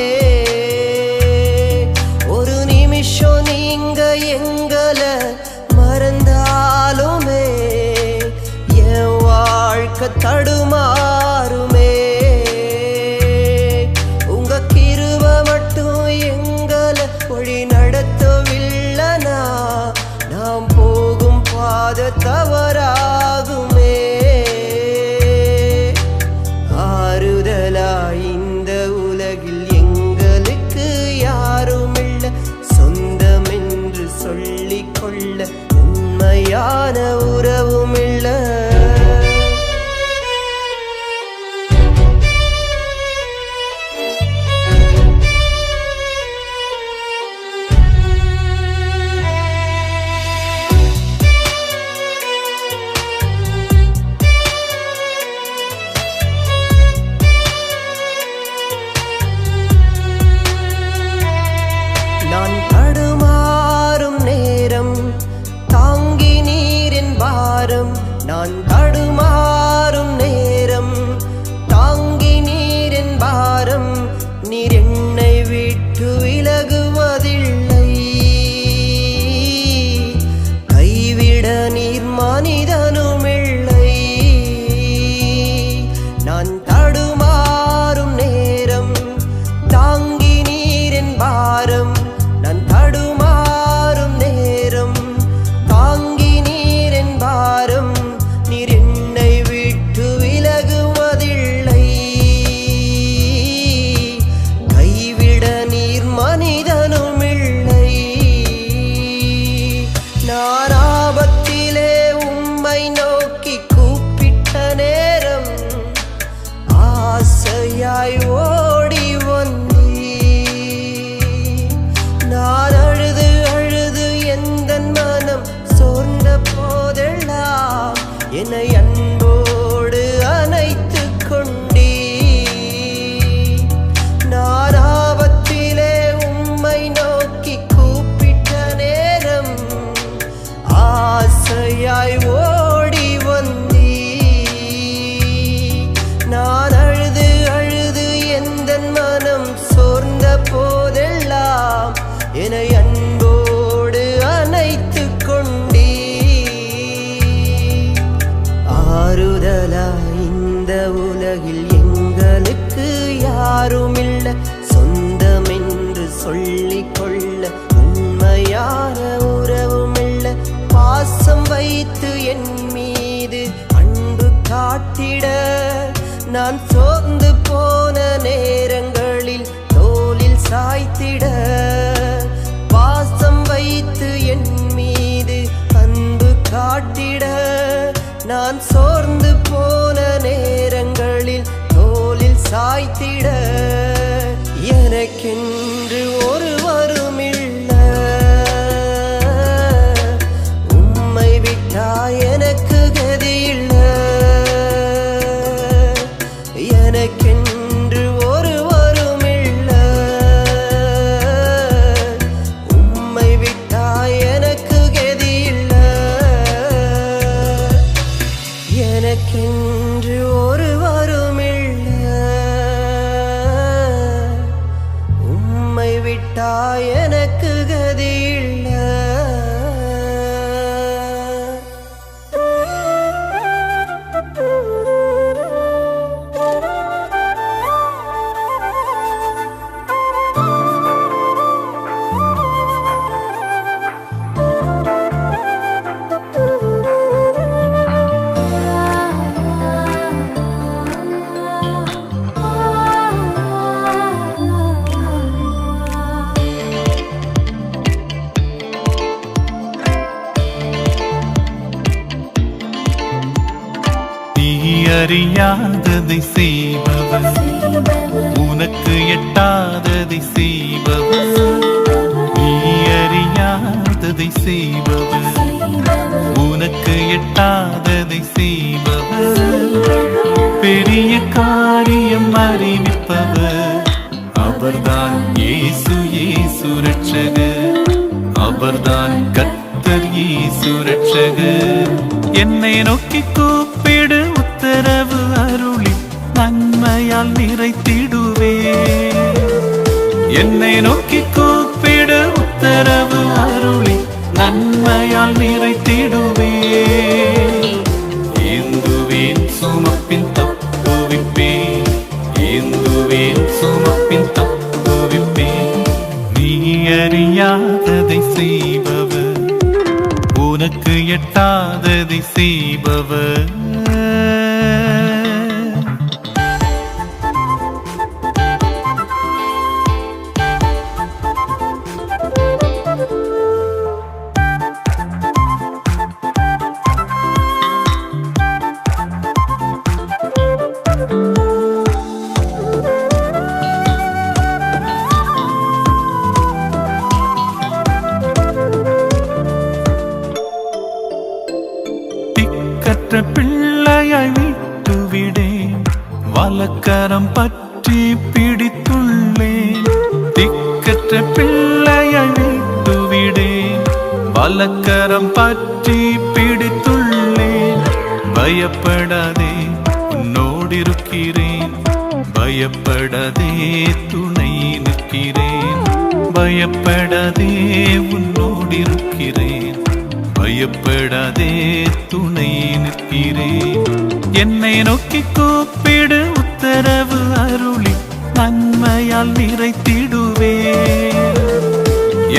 ஒரு நிமிஷம் நீங்க எங்களை மறந்தாலுமே என் வாழ்க்கை தடுமாறுமே. உங்க கிருபை மட்டும் எங்களை வழி நடத்தவில்லைனா நாம் போகும் பாத தவறாகுமே. ஆறுதலாய் இந்த உலகில் எங்களுக்கு யாருமில்ல, சொந்தம் என்று சொல்லிக் கொள்ள உண்மையான உறவுமில்ல. நான் தடுமாறும் நேரம் தாங்கி நீரின் பாரம். நான் தடுமாறும் நேரம் தாங்கி நீரின் பாரம். நீர் என்னை விட்டு விலகுவதில்லை, கைவிட நீர் மனிதனுமில்லை. நான் தடுமாறும் நேரம் தாங்கி நீரின் பாரம். நான் தடுமாறும் நேரம் தாங்கி நீரின் பாரம். நீர் என்னை விட்டு விலகுவதில்லை, கைவிட நீர் மனிதனுமில்லை. நான் ஆபத்திலே உம்மை நோக்கி கூப்பிட்ட நேரம் ஆசையாய் ஓடி வந்தீர். நான் அழுது அழுது எந்தன் மனம் சோர்ந்த போதெல்லாம் என்னை அன்போடு அணைத்து கொண்டீர். நான் ஆபத்திலே உம்மை நோக்கி கூப்பிட்ட நேரம் ஆசையாய் ஓடி வந்தீர். நான் அழுது அழுது எந்தன் மனம் சோர்ந்த போதெல்லாம் என்னை அன்போடு அணைத்து கொண்டீர். ஆறுதலா இந்த உலகில் எங்களுக்கு யாருமில்ல, சொந்தமென்று சொல்லிக் கொள்ள உண்மையான உறவுமில்ல. பாசம் வைத்து என் மீது அன்பு காட்டிட நான் சோர்ந்து போன நேரங்களில் தோளில் சாய்த்திட. பாசம் வைத்து என் மீது அன்பு காட்டிட நான் சோர்ந்து போன நேரங்களில் தோளில் சாய்த்திட. எனக்கென்று ஒருவருமில்ல, உம்மை விட்டா எனக்கு கதியில்ல. எனக்கென்று ஒருவருமில்ல, உம்மை விட்டா எனக்கு கதியில்ல. எனக்கென்று ஒருவருமில்ல, உம்மை விட்டா எனக்கு கதியில்ல. அறியாததை செய்பவர், உனக்கு எட்டாததை செய்பவர். நீ அறியாததை செய்பவர், உனக்கு எட்டாததை செய்பவர். பெரிய காரியம் அறிவிப்பவர், அவர்தான் இயேசு. இயேசு ரட்சகர், அவர்தான் கர்த்தர் இயேசு ரட்சகர். என்னை நோக்கி கூப்பிடு, உத்தரவு அருளி நன்மையால் நிறைத்திடுவே. என்னை நோக்கி கூப்பிடு, உத்தரவு அருளி நன்மையால் நிறைத்திடுவே. ஏந்துவேன் சுமப்பின் தப்புவிப்பேன், ஏந்துவேன் சுமப்பின் தப்புவிப்பேன். நீ அறியாததை செய்பவர், உனக்கு எட்டாததை செய்பவர். பிள்ளையை விட்டுவிடேன், வலக்கரம் பற்றி பிடித்துள்ளேன். திக்கற்ற பிள்ளையை விட்டுவிடேன், வலக்கரம் பற்றி பிடித்துள்ளேன். பயப்படாதே, உன்னோடிருக்கிறேன். பயப்படாதே, துணை நிற்கிறேன். பயப்படாதே, உன்னோடிருக்கிறேன். பயப்படாதே, துணை நிற்கிறேன். என்னை நோக்கி கூப்பிடு, உத்தரவு அருளி நன்மையால் நிறைத்திடுவே.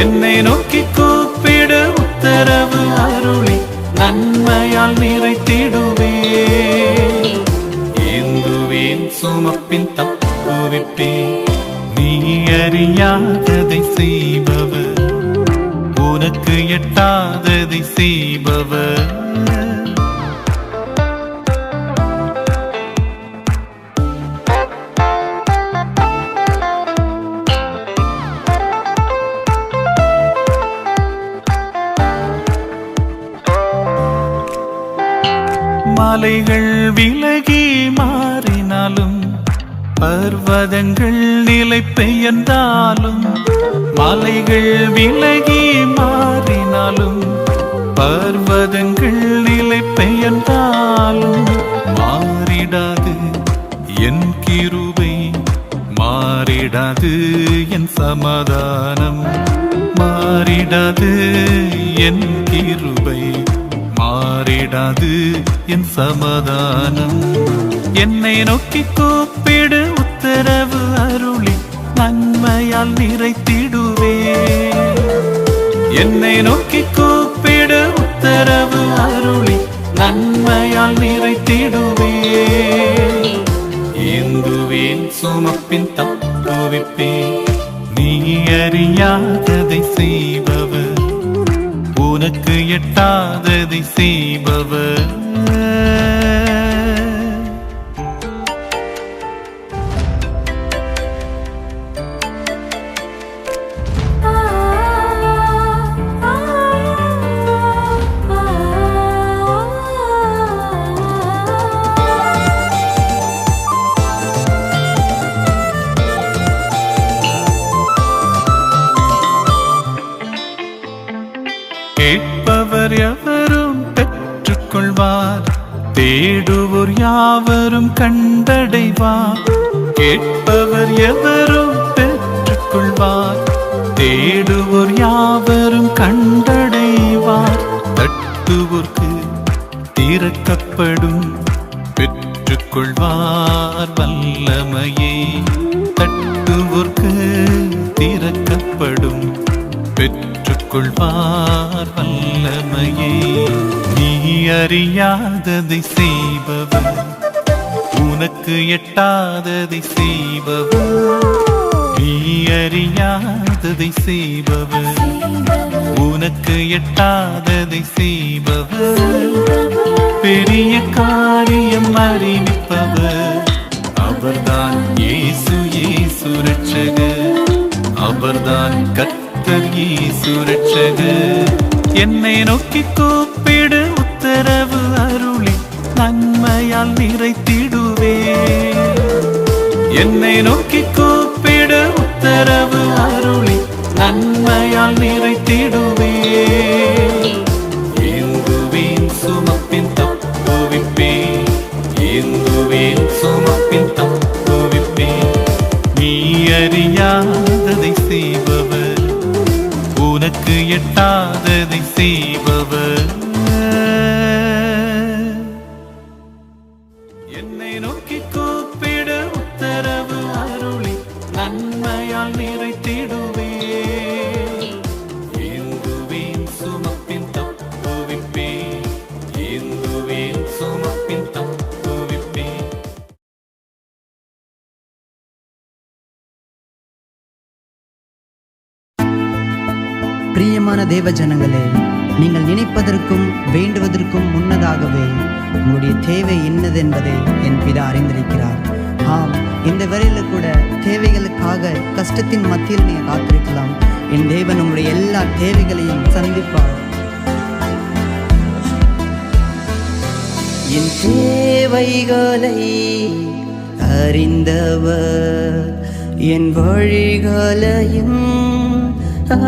என்னை நோக்கி கூப்பிடு, உத்தரவு அருளி நன்மையால் நிறைத்திடுவே. ஏந்துவேன் சுமப்பின் தப்புவிப்பேன். நீ அறியாததை செய்பவர், உனக்கு எட்டாததை செய்பவர். மலைகள் விலகி மாறினாலும், பர்வதங்கள் நிலை பெயர்ந்தாலும். மலைகள் விலகி மாறினாலும், பர்வதங்கள் நிலை பெயர்ந்தாலும். மாறிடாது என் கிருபை, மாறிடாது என் சமாதானம். மாறிடாது என் கிருபை, மாறிடாது மாறிடாது என் சமாதானம். என்னை நோக்கி கூப்பிடு, உத்தரவு அருளி நன்மையால் நிறைத்திடுவே. என்னை நோக்கி கூப்பிடு, உத்தரவு அருளி நன்மையால் நிறைத்திடுவே. ஏந்துவேன் சுமப்பின் தப்புவிப்பேன், நீ அறியாததை செய்பவர், உனக்கு எட்டாததை செய்பவர். கேட்பவர் எவரும் பெற்றுக்கொள்வார், தேடுவோர் யாவரும் கண்டடைவார். கேட்பவர் எவரும் பெற்றுக்கொள்வார், தேடுவோர் யாவரும் கண்டடைவார். தட்டுவோர்க்கு திறக்கப்படும், பெற்றுக்கொள்வார் வல்லமையே. தட்டுவோர்க்கு திறக்கப்படும், பெற்றுக்கொள்வார் வல்லமையே. நீ அறியாததை செய்பவர், உனக்கு எட்டாததை செய்பவர். நீ அறியாததை செய்பவர், உனக்கு எட்டாததை செய்பவர். பெரிய காரியம் அறிவிப்பவர், அவர்தான் இயேசு, இயேசு ரட்சகர். அவர்தான் கர்த்தர் இயேசு ரட்சகர். என்னை நோக்கி கூப்பிடு, உத்தரவு அருளி நன்மையால் நிறைத்திடுவே. என்னை நோக்கி கூப்பிடு, உத்தரவு அருளி நன்மையால் நிறைத்திடுவே. ஏந்துவேன் சுமப்பின் தப்புவிப்பேன், ஏந்துவேன் சுமப்பின் தப்புவிப்பேன். நீ அறியாததை செய்பவர், உனக்கு எட்டாததை செய்பவர். என்னை நோக்கி கூப்பிடு, உத்தரவு அருளி நன்மையால் நிறைத்திடுவே. ஏந்துவேன் சுமப்பின் தப்புவிப்பேன், ஏந்துவேன் சுமப்பின் தப்புவிப்பேன். பிரியமான தேவ ஜனங்களே, நீங்கள் நினைப்பதற்கும் வேண்டுவதற்கும் முன்னதாகவே உங்களுடைய தேவை என்னதென்பதை என் பிதா அறிந்திருக்கிறார். ஆம், இந்த வேளையில கூட தேவைகளுக்காக கஷ்டத்தின் மத்தியில் நீங்கள் காத்திருக்கலாம். என் தேவன் உங்களுடைய எல்லா தேவைகளையும் சந்திப்பார். என் தேவைகளை அறிந்தவர், என் வழிகளையும்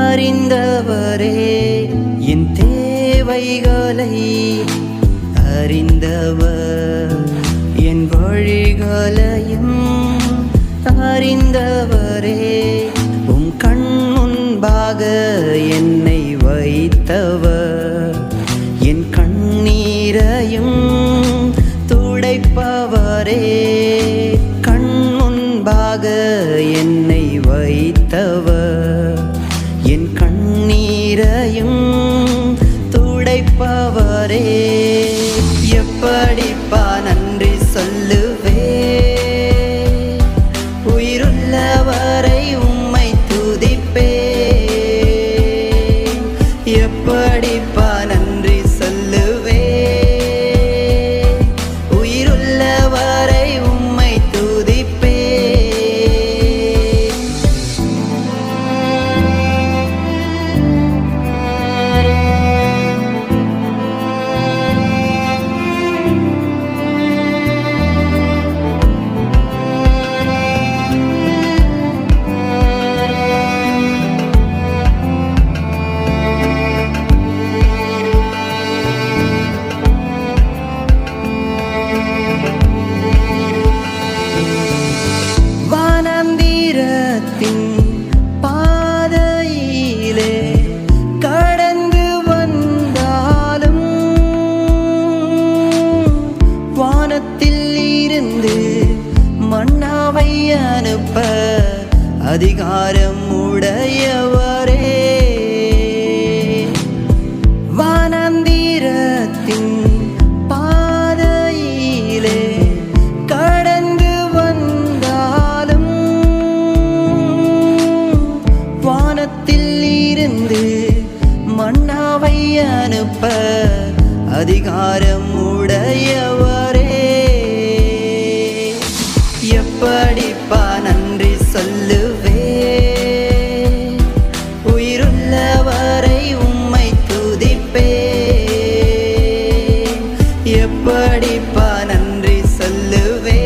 அறிந்தவரே. என் தேவைகளை அறிந்தவர், என் வழிகளையும் அறிந்தவரே. உம் கண் முன்பாக என்னை வைத்தவர், என் கண்ணீரையும் துடைப்பவரே. கண் முன்பாக என்னை வைத்தவர், என் கண்ணீரையும் துடைப்பவரே. எப்படிப்பா நன்றி சொல்லுவே, உயிருள்ளவரை உம்மை துதிப்பே. எப்படிப்பா நன்றி சொல்லுவே, உயிருள்ளவரை உம்மை துதிப்பே. அதிகாரம் உடையவரே. வானந்திரத்தின் பாதையிலே கடந்து வந்தாலும் வானத்தில் இருந்து மன்னாவை அனுப்ப அதிகாரம் உடையவரே. எப்படிப்பா நன்றி சொல்லுவே, உயிருள்ளவரை உம்மை துதிப்பே. எப்படிப்பா நன்றி சொல்லுவே,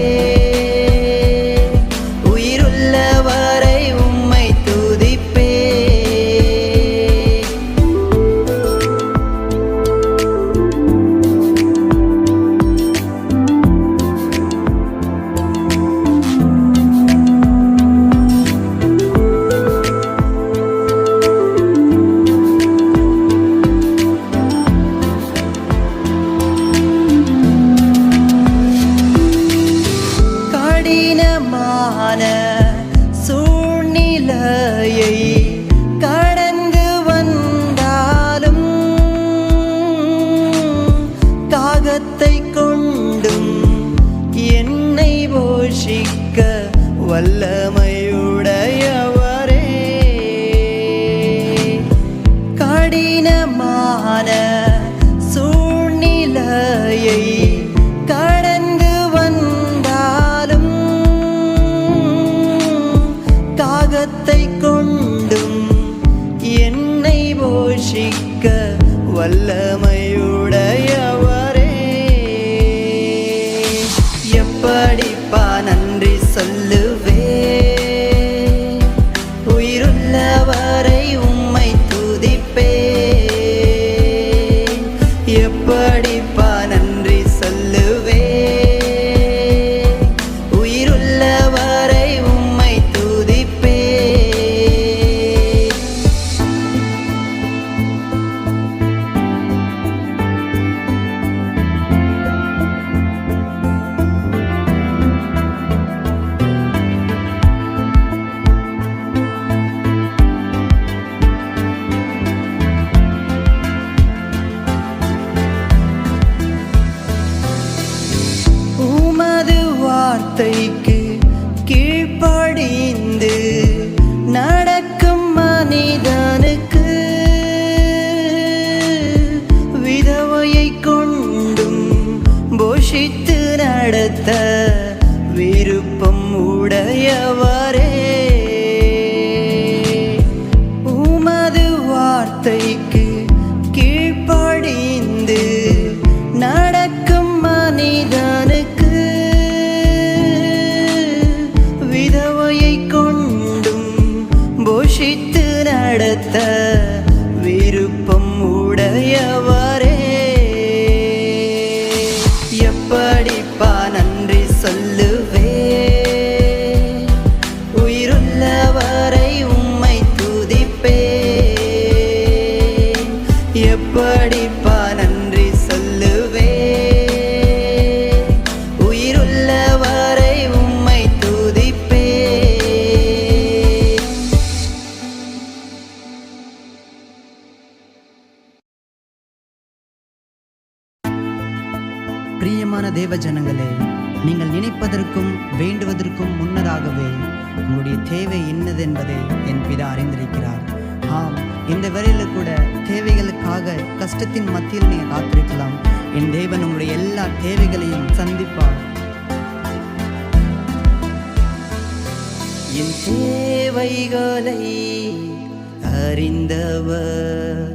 உயிருள்ளவரை உம்மை துதிப்பே. கடினமான சூழ்நிலையை கடந்து வந்தாலும் காகத்தை கொண்டும் என்னை போஷிக்க வல்லமையுடையவரே. கடினமான சூழ்நிலையை கடந்து வந்தாலும் காகத்தை கொண்டும் என்னை போஷிக்க வல்லமையுடையவரே. எப்படிப்பா நன்றி சொல்லுவே, உயிருள்ளவரை உம்மை துதிப்பே. எப்படிப்பா நன்றி சொல்லுவே, உயிருள்ளவரை உம்மை துதிப்பே. உமது வார்த்தைக்கு கீழ்ப்படிந்து நடக்கும் மனிதனுக்கு விதவையை கொண்டும் போஷித்து நடத்த விருப்பம் உடையவரே. உமது வார்த்தைக்கு கீழ்ப்படிந்து நடக்கும் மனிதனுக்கு விதவையை கொண்டும் போஷித்து நடத்த விருப்பம் உடையவரே. எப்படிப்பா நன்றி சொல்லுவே, உயிருள்ளவரை உம்மை துதிப்பே. எப்படிப்பா நன்றி சொல்லுவே, உயிருள்ளவரை உம்மை துதிப்பே. பிரியமான தேவ ஜனங்களே, நீங்கள் நினைப்பதற்கும் வேண்டுவதற்கும் முன்னதாகவே உங்களுடைய தேவை என்னதென்பதை என் பிதா அறிந்திருக்கிறார். ஆம், இந்த வேளையில கூட தேவைகளுக்காக கஷ்டத்தின் மத்தியில் நீங்கள் காத்திருக்கலாம். என் தேவன் உங்களுடைய எல்லா தேவைகளையும் சந்திப்பார். என் தேவைகளை அறிந்தவர்,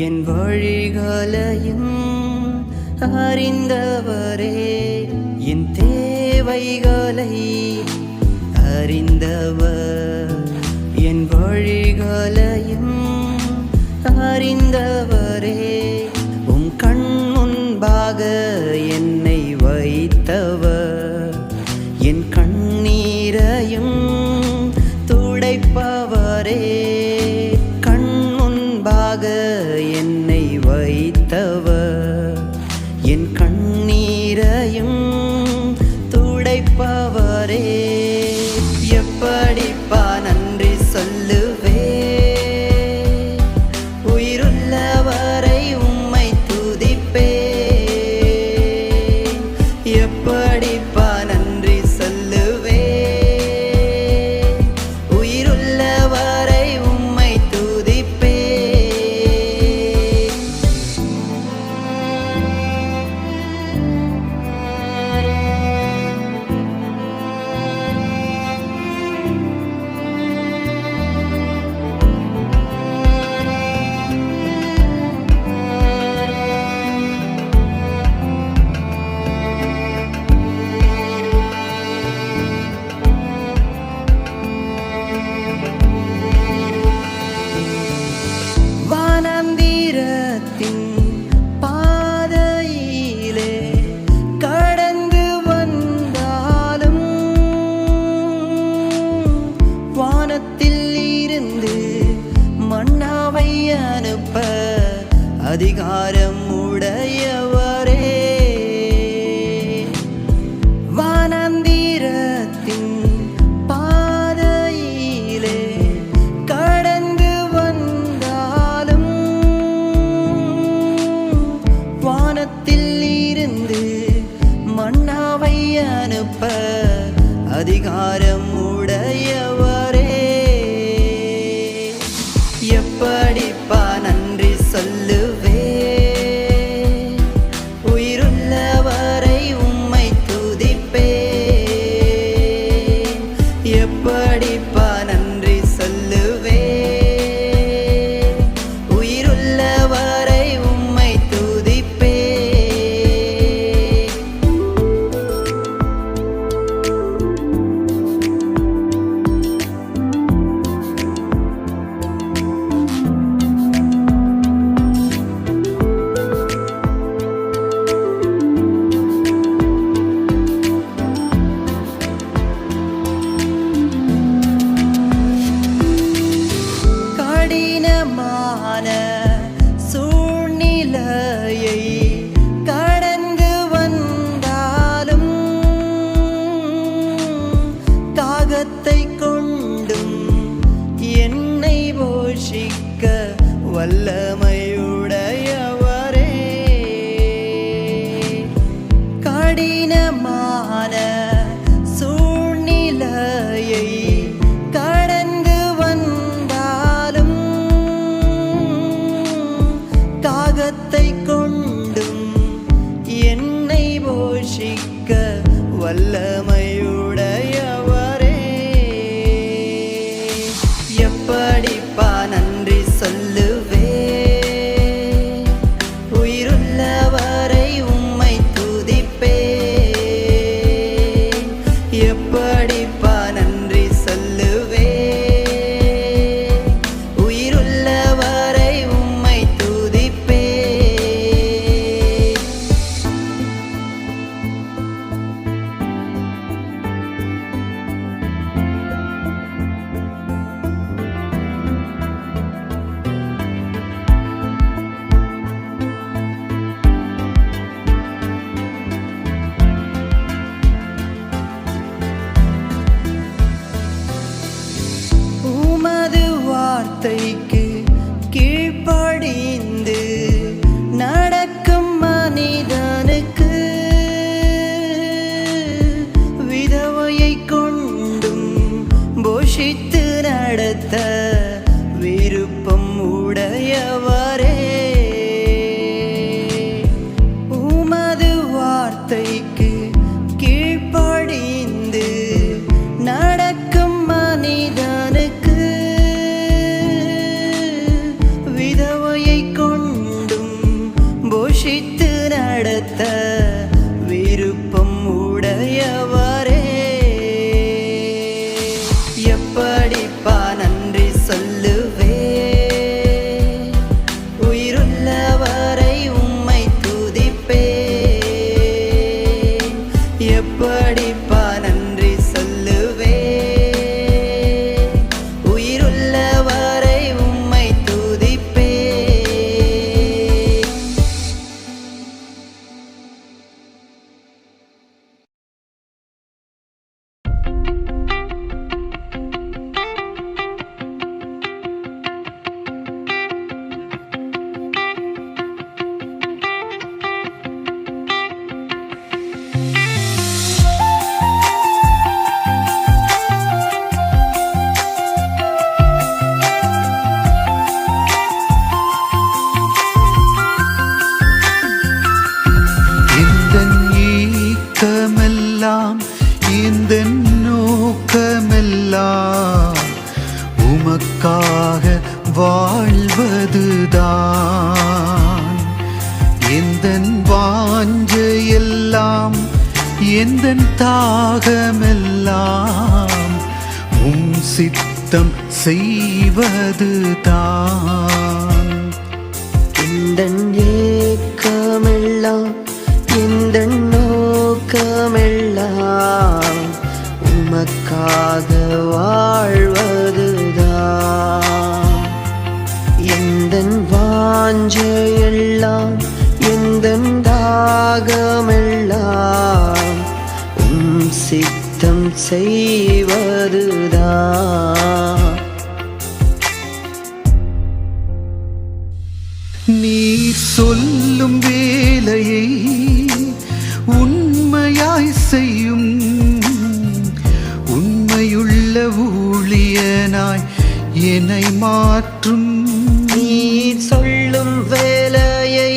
என் வழிகளையும் அறிந்தவரே. என் தேவைகளை அறிந்தவர், என் வழிகளையும் அறிந்தவரே. உம் கண் முன்பாக என்னை வைத்தவர், என் கண்ணீரையும் துடைப்பவரே. கண் முன்பாக என்னை வைத்தவர், என் கண்ணீரையும் துடைப்பவரே. எப்படிப்பா நன்றி அதிகாரம் உடையவரே. வானந்திரத்தின் பாதையிலே கடந்து வந்தாலும் வானத்தில் இருந்து மன்னாவை அனுப்ப அதிகாரம் உடையவரே. எப்படிப்பா நன்றி சொல்லுவே, உயிருள்ளவரை உம்மை துதிப்பே. எப்படிப்பா நன்றி சொல்லுவே, உயிருள்ளவரை உம்மை துதிப்பே. கடினமான சூழ்நிலையை கடந்து வந்தாலும் தாகத்தை கொண்டும் என்னை போஷிக்க வல்லமையுடையவரே. கடினமான சூழ்நிலையை கடந்து வந்தாலும் தாகத்தை கொண்டும் என்னை போஷிக்க வல்லமையுடையவரே. எப்படிப்பா நன்றி சொல்லுவே, உயிருள்ளவரை உம்மை துதிப்பே. எப்படிப்பா நன்றி சொல்லுவே, உயிருள்ளவரை உம்மை துதிப்பே. உமது வார்த்தைக்கு கீழ்ப்படிந்து நடக்கும் மனிதனுக்கு விதவையை கொண்டும் போஷித்து நடத்த விருப்பம் உடையவரே. உமது வார்த்தைக்கு கீழ்ப்படிந்து நடக்கும் மனிதனுக்கு விதவையை கொண்டும் போஷித்து நடத்த விருப்பம் உடையவரே. எப்படிப்பா நன்றி சொல்லுவே, உயிருள்ளவரை உம்மை துதிப்பே. எப்படிப்பா நன்றி சொல்லுவே, உயிருள்ளவரை உம்மை துதிப்பே. இந்த நோக்கமெல்லாம் உமக்காக வாழ்வதுதான். எந்தன் வாஞ்சையெல்லாம் எந்தன் தாகமெல்லாம் உம் சித்தம் செய்வதுதான். எந்தன் ஏக்கமெல்லாம் எந்தன் நோக்கமெல்லாம் உமக்காக வாழ்வதுதான். எந்தன் வாஞ்சையெல்லாம் தாகமெல்லாம் சித்தம் செய்வதுதான். நீர் சொல்லும் வேலையை உண்மையாய் செய்யும் உண்மையுள்ள ஊழியனாய் என்னை மாற்றும். நீர் சொல்லும் வேலையை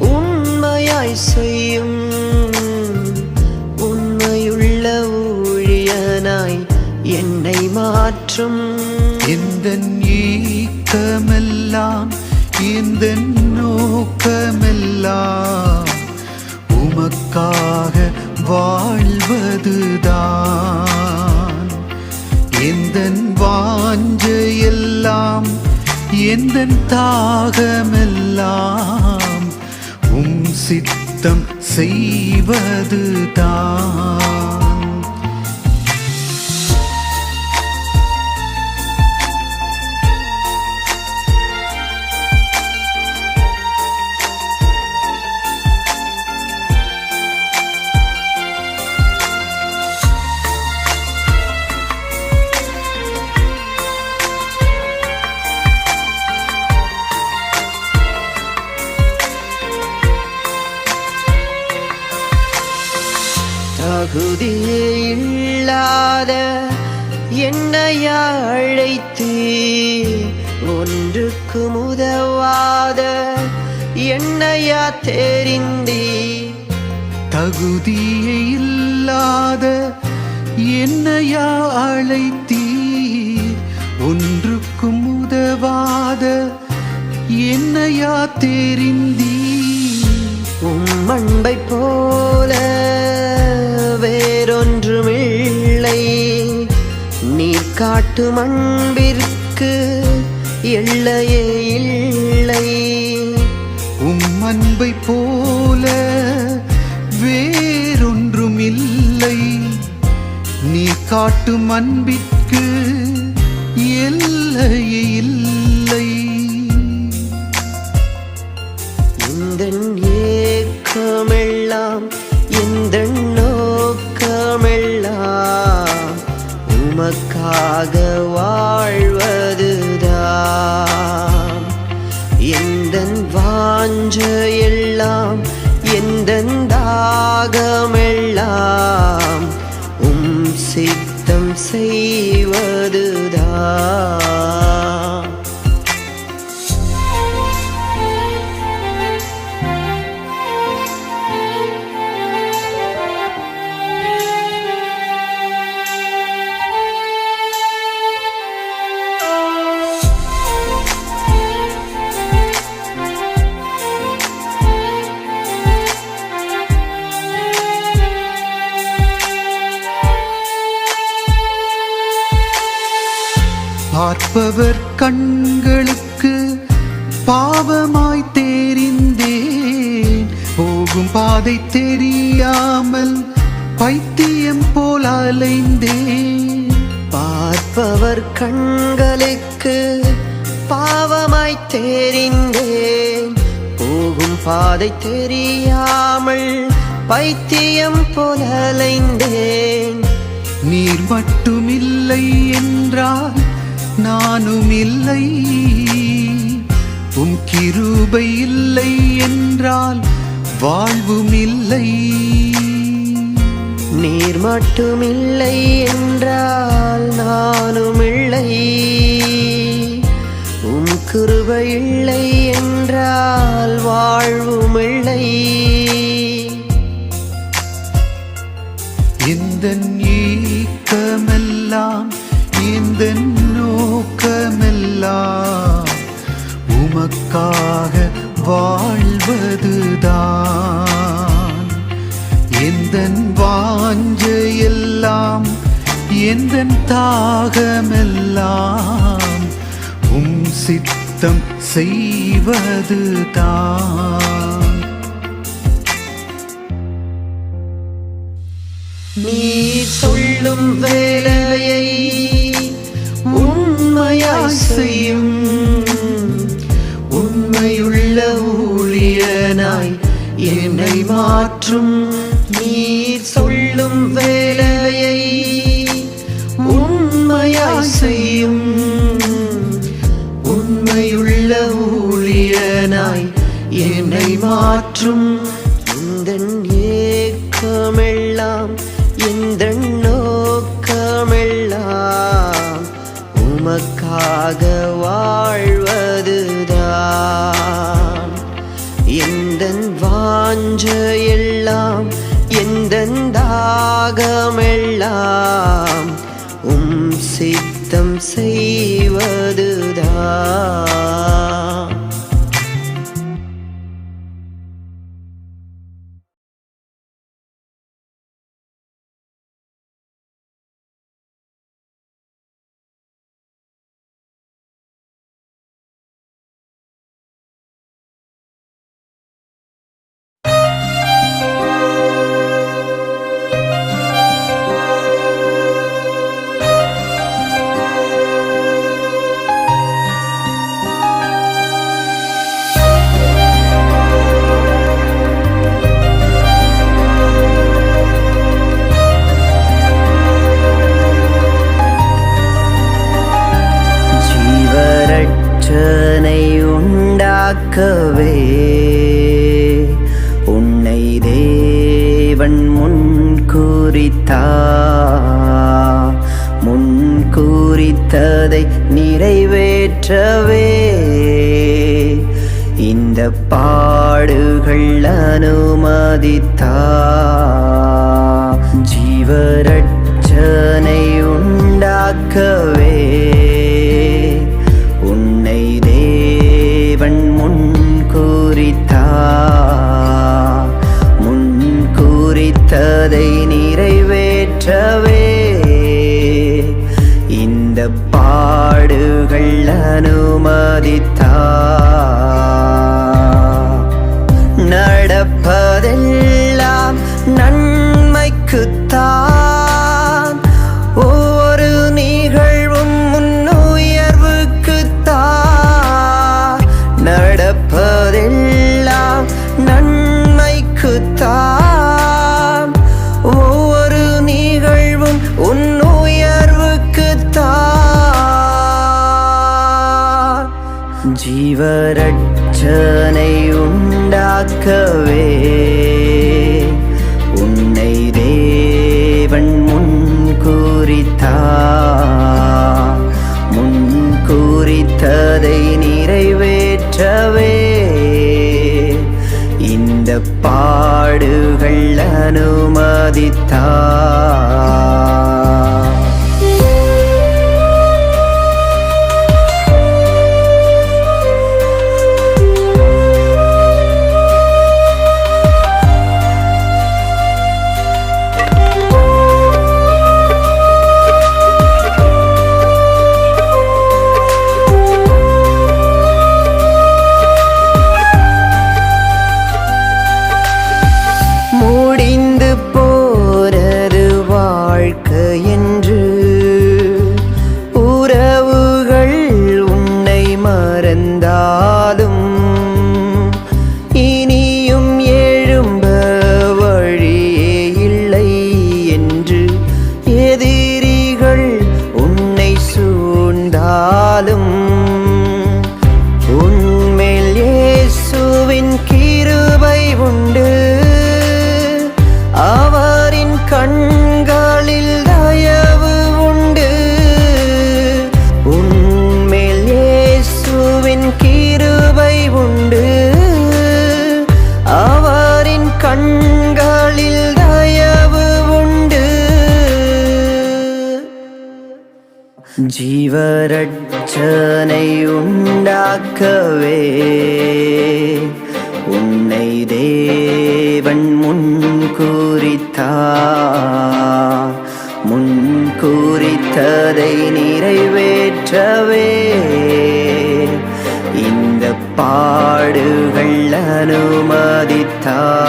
உண்மையாய் செய்யும் உண்மையுள்ள ஊழியனாய் என்னை மாற்றும். எந்தன் ஏக்கமெல்லாம் எந்தன் நோக்கமெல்லாம் உமக்காக வாழ்வதுதான். எந்தன் வாஞ்சையெல்லாம் எந்தன் தாகமெல்லாம் சித்தம் செய்வதுதான். தகுதியே இல்லாத என்னையா அழைத்து ஒன்றுக்கு உதவாத என்னையா தெரிந்தீ. தகுதியே இல்லாத என்னையா அழைத்தீர் ஒன்றுக்கும் உதவாத என்னையா தெரிந்தீர். அன்பை போல வேறொன்றுமில்லை நீர் காட்டும் அன்பிற்கு எல்லையே இல்லை. அன்பை போல வேறொன்றுமில்லை நீ காட்டும் அன்பிற்கு எல்லையே இல்லை. எந்தன் ஏக்கமெல்லாம் எந்தன் நோக்கமெல்லாம் உமக்காக வாழ்வதுதான். எந்தன் வாஞ்சையெல்லாம் எந்தன் தாகமெல்லாம் சித்தம் செய்வதுதான். பார்ப்பவர் கண்களுக்கு பாவமாய் தெரிந்தேன் போகும் பாதை தெரியாமல் பைத்தியம் போல் அலைந்தேன். பார்ப்பவர் கண்களுக்கு பாவமாய் தெரிந்தேன் போகும் பாதை தெரியாமல் பைத்தியம் போல அலைந்தேன். நீர் மட்டுமில்லை என்றால் நானும் இல்லை கிருபை இல்லை என்றால் வாழ்வும் இல்லை. நீர் மட்டுமில்லை என்றால் நானும் இல்லை கிருபை இல்லை என்றால் வாழ்வும் இல்லை. எந்தன் ஏக்கமெல்லாம் எந்தன் நோக்கமெல்லாம் உமக்காக வாழ்வதுதான். எந்தன் வாஞ்சையெல்லாம் எந்தன் தாகமெல்லாம் சித்தம் செய்வதுதான். நீர் சொல்லும் வேலையை உண்மையாய் செய்யும் உண்மையுள்ள ஊழியனாய் என்னை மாற்றும் நீர் சொல்லும் வேலையை உண்மையாய் செய்யும் உண்மையுள்ள ஊழியனாய் என்னை மாற்றும். இந்த ஏக்கமெல்லாம் இந்த நோக்கமெல்லாம் உமக்காக வாழ்வதுதான். எந்த வாஞ்சையெல்லாம் எந்த தாகமெல்லாம் சித்தம் செய்வதுதான். உண்டாக்கவே உன்னை தேவன் முன்குறித்ததை நிறைவேற்றவே இந்த பாடுகள் அனுமதித்தார். ஜீவரட்சனை உண்டாக்கவே உன்னை தேவன் முன்குறித்ததை நிறைவேற்றவே இந்த பாடுகள் அனுமதித்தார். நடப்பதெல்லாம் நன்மைக்குத்தான், ஒவ்வொரு நிகழ்வும் முன்னுயர்வுக்குத்தான். நடப்பதெல்லாம் நன்மைக்குத்தான், ஒவ்வொரு நிகழ்வும் உன்னுயர்வுக்குத்தான். ஜீவரட்சனை உண்டாக்கவே உன்னை தேவன் முன்குறித்ததை நிறைவேற்றவே இந்த பாடுகள் அனுமதித்தார். முடிந்து போனது வாழ்க்கை என்று உறவுகள் உன்னை மறந்தாலும் இனியும் எழும்ப வழியே இல்லை என்று எதிரிகள் உன்னை சூழ்ந்தாலும் உன்மேல் இயேசுவின் கிருபை உண்டு, அவரின் கண்களில் தயவு உண்டு. உன்மேல் இயேசுவின் கிருபை உண்டு, அவரின் கண்களில் தயவு உண்டு. ஜீவரட்சனை உண்டாக்கவே உன்னை தேவன் முன்குறித்ததை நிறைவேற்றவே இந்த பாடுகள் அனுமதித்தார்.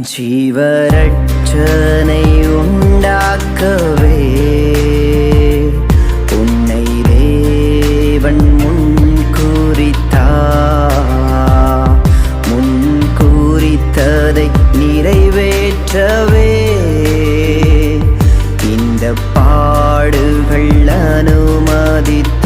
ஜீவரட்சனை உண்டாக்கவே உன்னை தேவன் முன்குறித்ததை நிறைவேற்றவே இந்த பாடுகள் அனுமதித்தார்.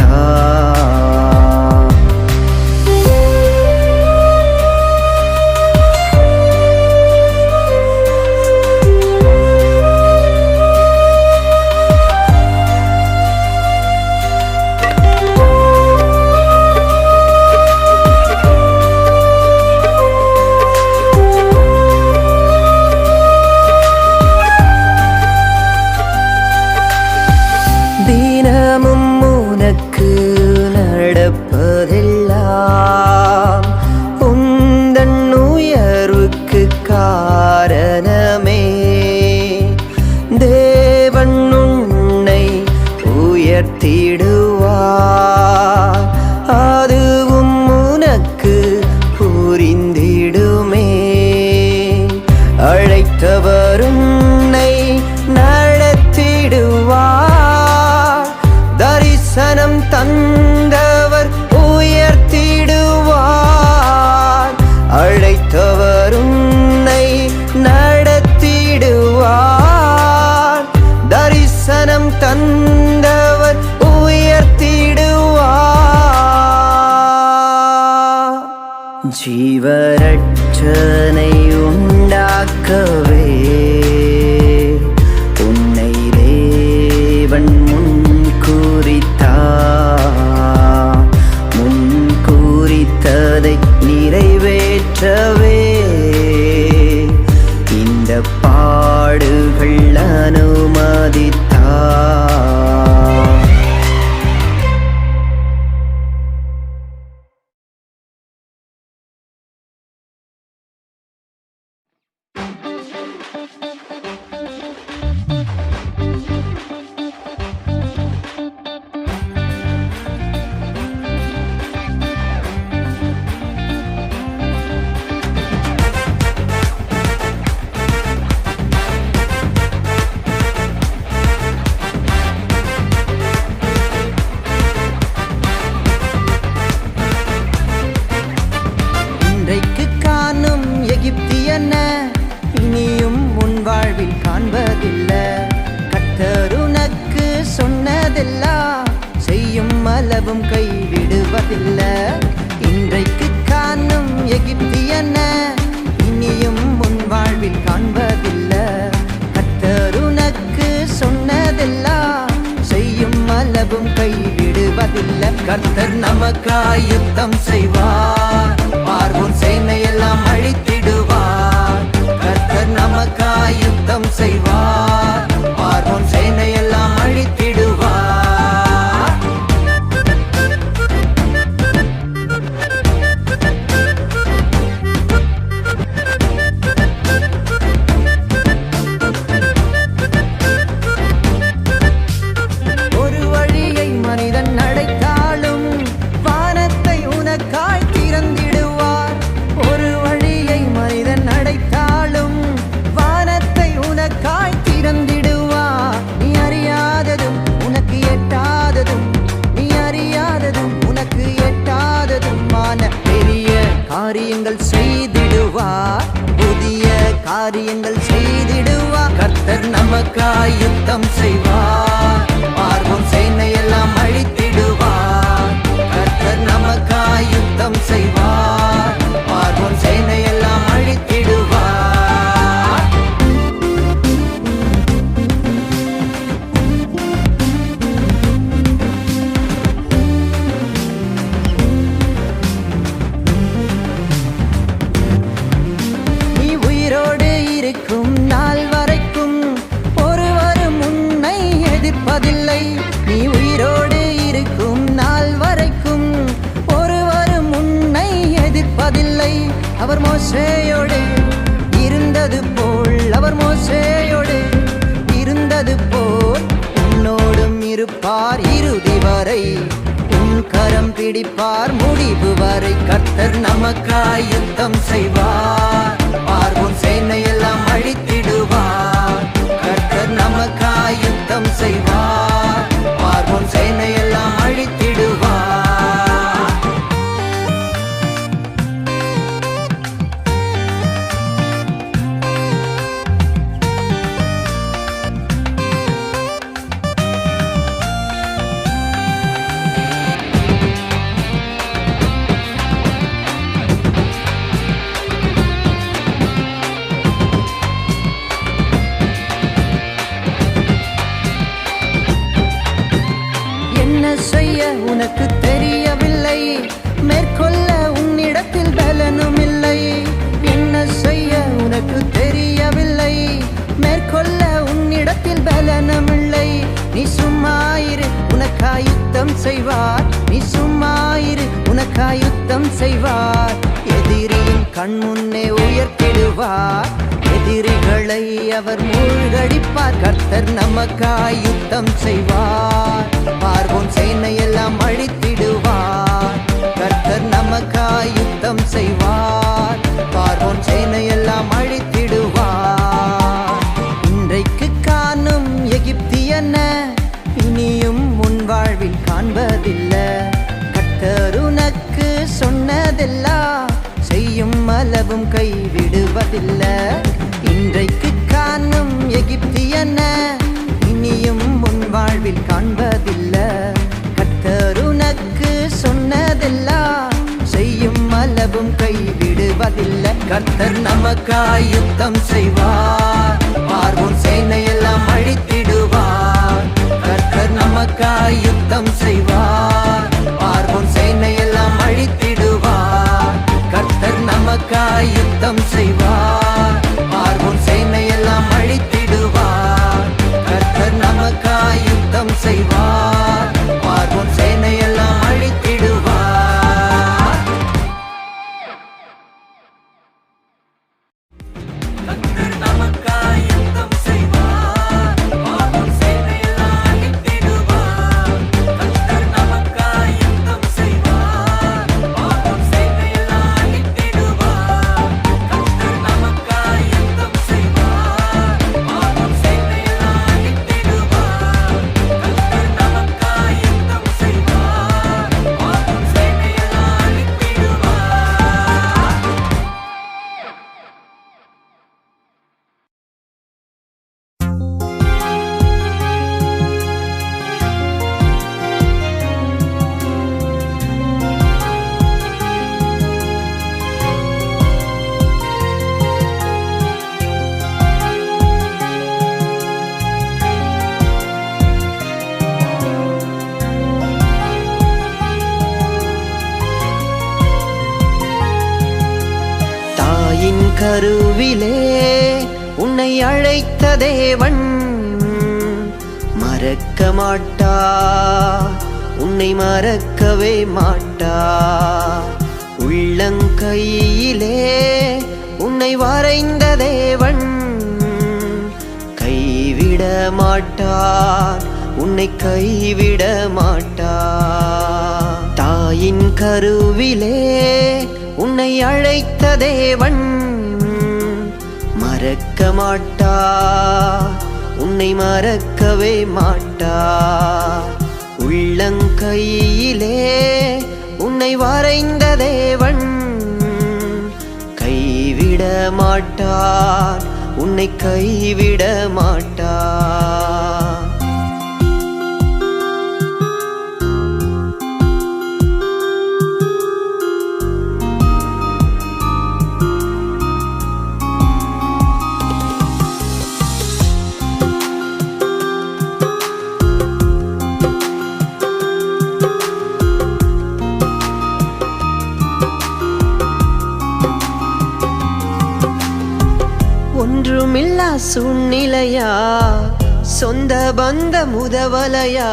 தினமும் உனக்கு நடப்பதெல்லாம் உந்தன் உயர்வுக்கு காரணமே. தேவன் உன்னை உயர்த்திடுவார், அதுவும் உனக்கு புரிந்திடுமே. அழைத்தவர் உன்னை நடத்திடுவார், தரிசனம் தந்தவர் உயர்த்திடுவார். அழைத்தவர் உன்னை நடத்திடுவார், தரிசனம் தந்தவர் உயர்த்திடுவார். ஜீவரட்சனை உண்டாக்கவே உன்னை தேவன் முன்குறித்ததை நிறைவேற்றவே இந்த பாடுகள் அனுமதித்தார். இன்றைக்கு காணும் எகிப்தியன இனியும் உன் வாழ்வில் காண்பதில்லை. கர்த்தர் உனக்கு சொன்னதெல்லாம் செய்யும் அளவும் கைவிடுவதில்லை. இன்றைக்கு காணும் எகிப்தியன இனியும் உன் வாழ்வில் காண்பதில்லை. கர்த்தர் உனக்கு சொன்னதெல்லாம் செய்யும் அளவும் கைவிடுவதில்லை. கர்த்தர் நமக்காய் யுத்தம் செய்வார், பார்வோன் சேனையெல்லாம் அழித்திடுவார். கர்த்தர் நமக்காய் யுத்தம் செய்வார், பார்வோன் சேனையெல்லாம் அழித்திடுவார். ஒரு வழியை மனிதன் அடைத்தாலும் வானத்தை உனக்காய் திறந்திடுவார். ஒரு வழியை மனிதன் அடைத்தாலும் வானத்தை உனக்காய் திறந்திடுவார். நீ அறியாததும் உனக்கு எட்டாததும், நீ அறியாததும் உனக்கு எட்டாததுமான பெரிய காரியங்கள் செய்திடுவார், புதிய காரியங்கள் செய்திடுவார். கர்த்தர் நமக்காய் யுத்தம் செய்வார், பார்வோன் சேனையெல்லாம் அழித்திடுவார். கர்த்தர் நமக்காய் யுத்தம் செய்வார், பார்வோன் சேனையெல்லாம் அழித்திடுவார். நீ உயிரோடு இருக்கும் நாள் வரைக்கும் ஒருவரும் உன்னை எதிர்ப்பதில்லை. நீ உயிரோடு இருக்கும் நாள் வரைக்கும் ஒருவரும் உன்னை எதிர்ப்பதில்லை. அவர் மோசேயோடு இருந்தது போல், அவர் மோசேயோடு இருந்தது போல் உன்னோடும் இருப்பார் இறுதி வரை. உன் கரம் பிடிப்பார் முடிவு வரை. கர்த்தர் நமக்காய் யுத்தம் செய்வார், பார்வோன் சேனையெல்லாம் உனக்கு தெரியவில்லை, மேற்கொள்ள உன்னிடத்தில் பலனும் இல்லை. என்ன செய்ய உனக்கு தெரியவில்லை, மேற்கொள்ள உன்னிடத்தில் பலனும் இல்லை. நீ சும்மாயிரு, உனக்காய் யுத்தம் செய்வார். நீ சும்மாயிரு, உனக்காய் யுத்தம் செய்வார். எதிரியின் கண் முன்னே உயர்த்திடுவார், எதிரிகளை அவர் மூழ்கடிப்பார். கர்த்தர் நமக்காய் யுத்தம் செய்வார், பார்வோன் சேனையெல்லாம் அழித்திடுவார். கர்த்தர் நமக்காய் யுத்தம் செய்வார், பார்வோன் சேனையெல்லாம் அழித்திடுவார். இன்றைக்கு காணும் எகிப்தியன இனியும் உன் வாழ்வில் காண்பதில்லை. கர்த்தர் உனக்கு சொன்னதெல்லாம் செய்யும் அளவும் கைவிடுவதில்லை. இன்றைக்கு காணும் எகிப்தியன இனியும் உன் வாழ்வில் காண்பதில்லை. கர்த்தர் உனக்கு சொன்னதெல்லாம் செய்யும் அளவும் கைவிடுவதில்லை. கர்த்தர் நமக்காய் யுத்தம் செய்வார், பார்வோன் சேனையெல்லாம் அழித்திடுவார். கர்த்தர் நமக்காய் யுத்தம் செய்வார், பார்வோன் சேனையெல்லாம் அழித்திடுவார். கர்த்தர் நமக்காய் யுத்தம் செய்வார், பார்வோன் சேனையெல்லாம் அழித்திடுவார். கர்த்தர் நமக்காய் யுத்தம் செய்வார், பார்வோன் சேனையெல்லாம் அழித்திடுவார். கர்த்தர் நமக்காய் யுத்தம் செய்வார், பார்வோன் சேனையெல்லாம் அழித்திடுவார். கர்த்தர் நமக்காய் யுத்தம் செய்வார், பார்வோன் சேனையெல்லாம் அழித்திடுவார். கர்த்தர் நமக்காய் யுத்தம் செய்வார், பார்வோன் சேனையெல்லாம் அழித்திடுவார். கர்த்தர் நமக்காய் யுத்தம் செய்வார், பார்வோன் சேனையெல்லாம் தாயின் கருவிலே உன்னை அழைத்த தேவன் மறக்க மாட்டார், உன்னை மறக்கவே மாட்டார். உள்ளங்கையிலே உன்னை வரைந்த தேவன் கைவிட மாட்டார், உன்னை கைவிட மாட்டார். தாயின் கருவிலே உன்னை அழைத்த தேவன் மறக்க மாட்டார், உன்னை மறக்கவே மாட்டார். உள்ளங்கையிலே உன்னை வரைந்த தேவன் கைவிட மாட்டார், உன்னை கைவிட மாட்டார். ஒன்றுமில்லா சூழ்நிலையா, சொந்த பந்த முதவலையா,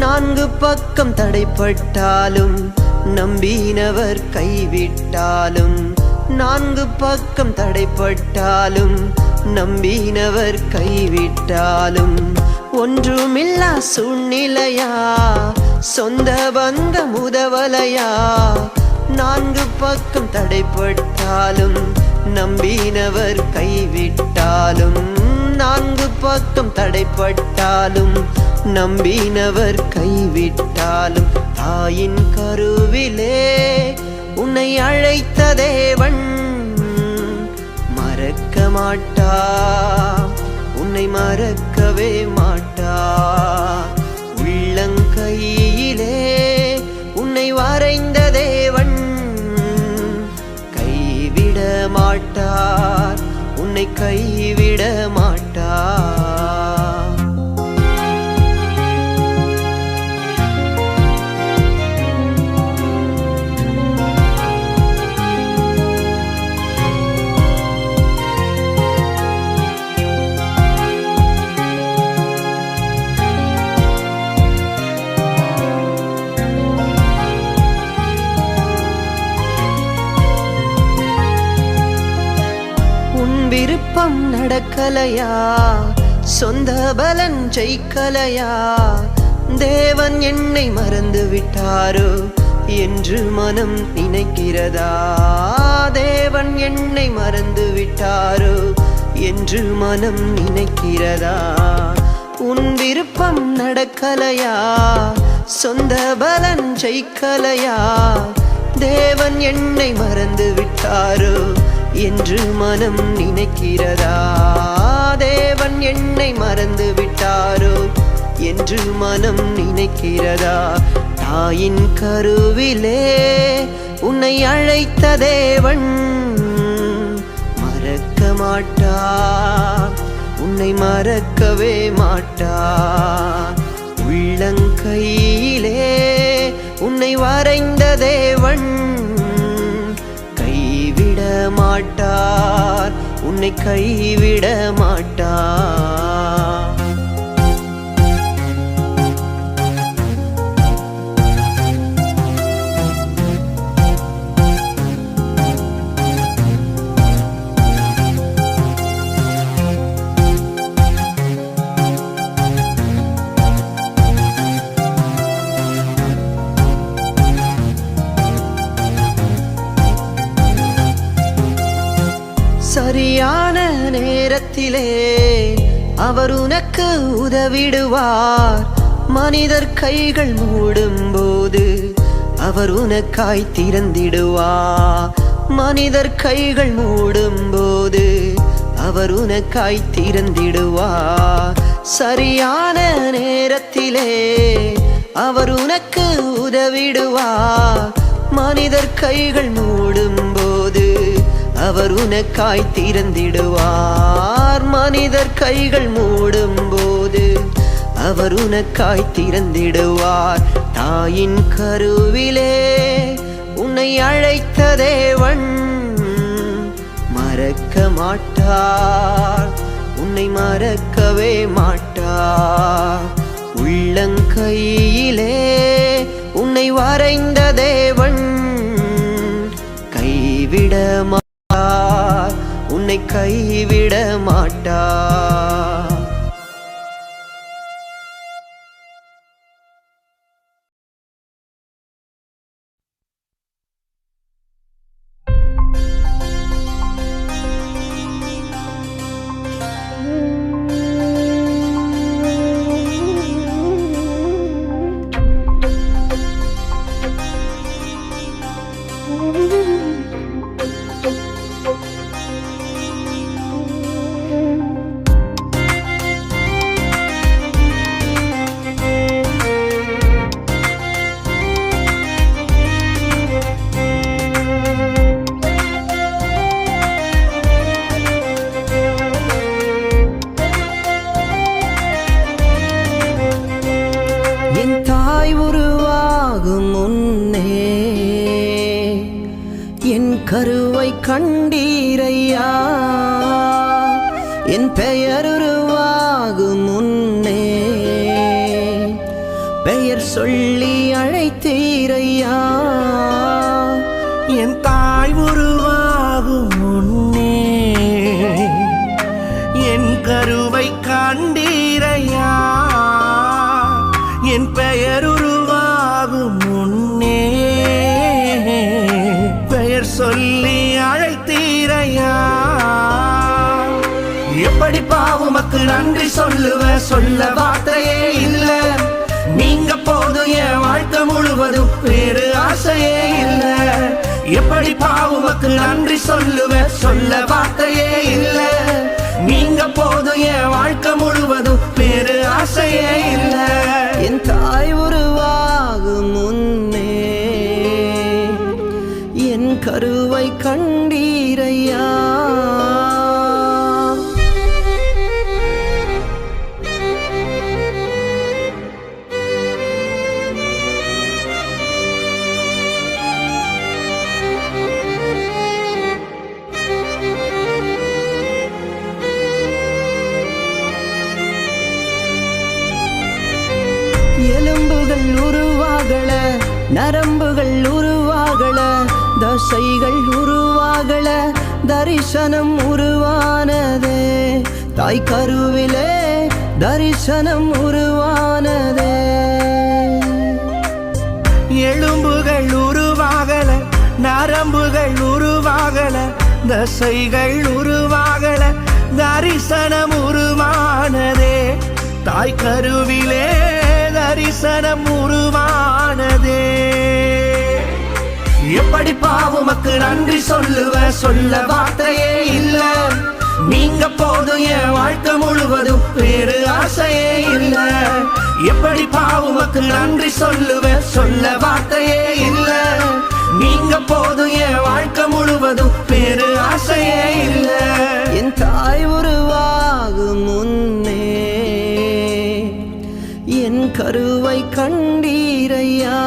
நான்கு பக்கம் தடைப்பட்டாலும் நம்பினவர் கைவிட்டாலும், நான்கு பக்கம் தடைப்பட்டாலும் நம்பினவர் கைவிட்டாலும். ஒன்றுமில்லா சூழ்நிலையா, சொந்த பந்த முதவலையா, நான்கு பக்கம் தடைப்பட்டாலும் நம்பினவர் கைவிட்டாலும், நான்கு பக்கம் தடைப்பட்டாலும் நம்பினவர் கைவிட்டாலும். தாயின் கருவிலே உன்னை அழைத்த தேவன் மறக்க மாட்டார், உன்னை மறக்கவே மாட்டார். உள்ளங்கையிலே உன்னை வரைந்த தேவன் கைவிட மாட்டார், உன்னை கைவிட மாட்டார். விருப்பம் நடக்கலையா, சொந்த பலன் ஜெயிக்கலையா, தேவன் என்னை மறந்து விட்டாரோ என்று மனம் நினைக்கிறதா, தேவன் என்னை மறந்து விட்டாரோ என்று மனம் நினைக்கிறதா. உன் விருப்பம் நடக்கலையா, சொந்த பலன் ஜெயிக்கலையா, தேவன் என்னை மறந்து விட்டாரோ என்று மனம் நினைக்கிறதா, தேவன் என்னை மறந்து விட்டாரோ என்று மனம் நினைக்கிறதா. தாயின் கருவிலே உன்னை அழைத்த தேவன் மறக்க மாட்டார், உன்னை மறக்கவே மாட்டார். உள்ளங்கையிலே உன்னை வரைந்த தேவன் கைவிட மாட்டார், உன்னை கைவிட மாட்டார். சரியான நேரத்திலே அவர் உனக்கு உதவிடுவார். மனிதர் கைகள் மூடும்போது அவர் உனக்காய் திறந்திடுவார். மனிதர் கைகள் மூடும்போது அவர் உனக்காய் திறந்திடுவார். சரியான நேரத்திலே அவர் உனக்கு உதவிடுவார். மனிதர் கைகள் மூடும்போது அவர் உனக்காய் திறந்திடுவார். மனிதர் கைகள் மூடும்போது அவர் உனக்காய் திறந்திடுவார். தாயின் கருவிலே உன்னை அழைத்த தேவன் மறக்க மாட்டார், உன்னை மறக்கவே மாட்டார். உள்ளங்கையிலே உன்னை வரைந்த தேவன் கைவிட மாட்டார், உன்னை கைவிட மாட்டார். கருவை கண்டீரையா, என் பெயர் உருவாகும் முன்னே பெயர் சொல்லி அழைத்தீரையா. என் தாய் உருவாகும் முன்னே என் கருவை கண்டீரையா, என் பெயர் உருவாகும் முன்னே பெயர் சொல்லி அழைத்தீரையா. எப்படி பாவுமக்கு நன்றி சொல்லுவ, சொல்ல வார்த்தையே இல்ல. நீங்க போதும் என் வாழ்க்கை முழுவதும் வேறு ஆசையே இல்ல. எப்படி பாவுமக்கு நன்றி சொல்லுவ, சொல்ல வார்த்தையே இல்ல. நீங்க போதும் என் வாழ்க்கை முழுவதும் வேறு ஆசையே இல்ல. என் தாய் உருவாகும் முன்னே என் கருவை கண்டீரையா. எலும்புகள் உருவாகல, நரம்புகள் உருவாகல, தசைகள் உருவாகல தரிசனம் உருவானதே தாய் கருவிலே தரிசனம் உருவானதே எலும்புகள் உருவாகல நரம்புகள் உருவாகல தசைகள் உருவாகல தரிசனம் உருவானதே தாய் கருவிலே தரிசனம் உருவானதே எப்படி பாவுமக்கு நன்றி சொல்லுவ சொல்ல வார்த்தையே இல்ல நீங்க போதும் என் வாழ்க்கை முழுவதும் வேறு ஆசையே இல்ல எப்படி பாவுமக்கு நன்றி சொல்லுவ சொல்ல வார்த்தையே இல்ல நீங்க போதும் என் வாழ்க்கை முழுவதும் வேறு ஆசையே இல்ல என் தாய் உருவாகும் முன்னே என் கருவை கண்டீரையா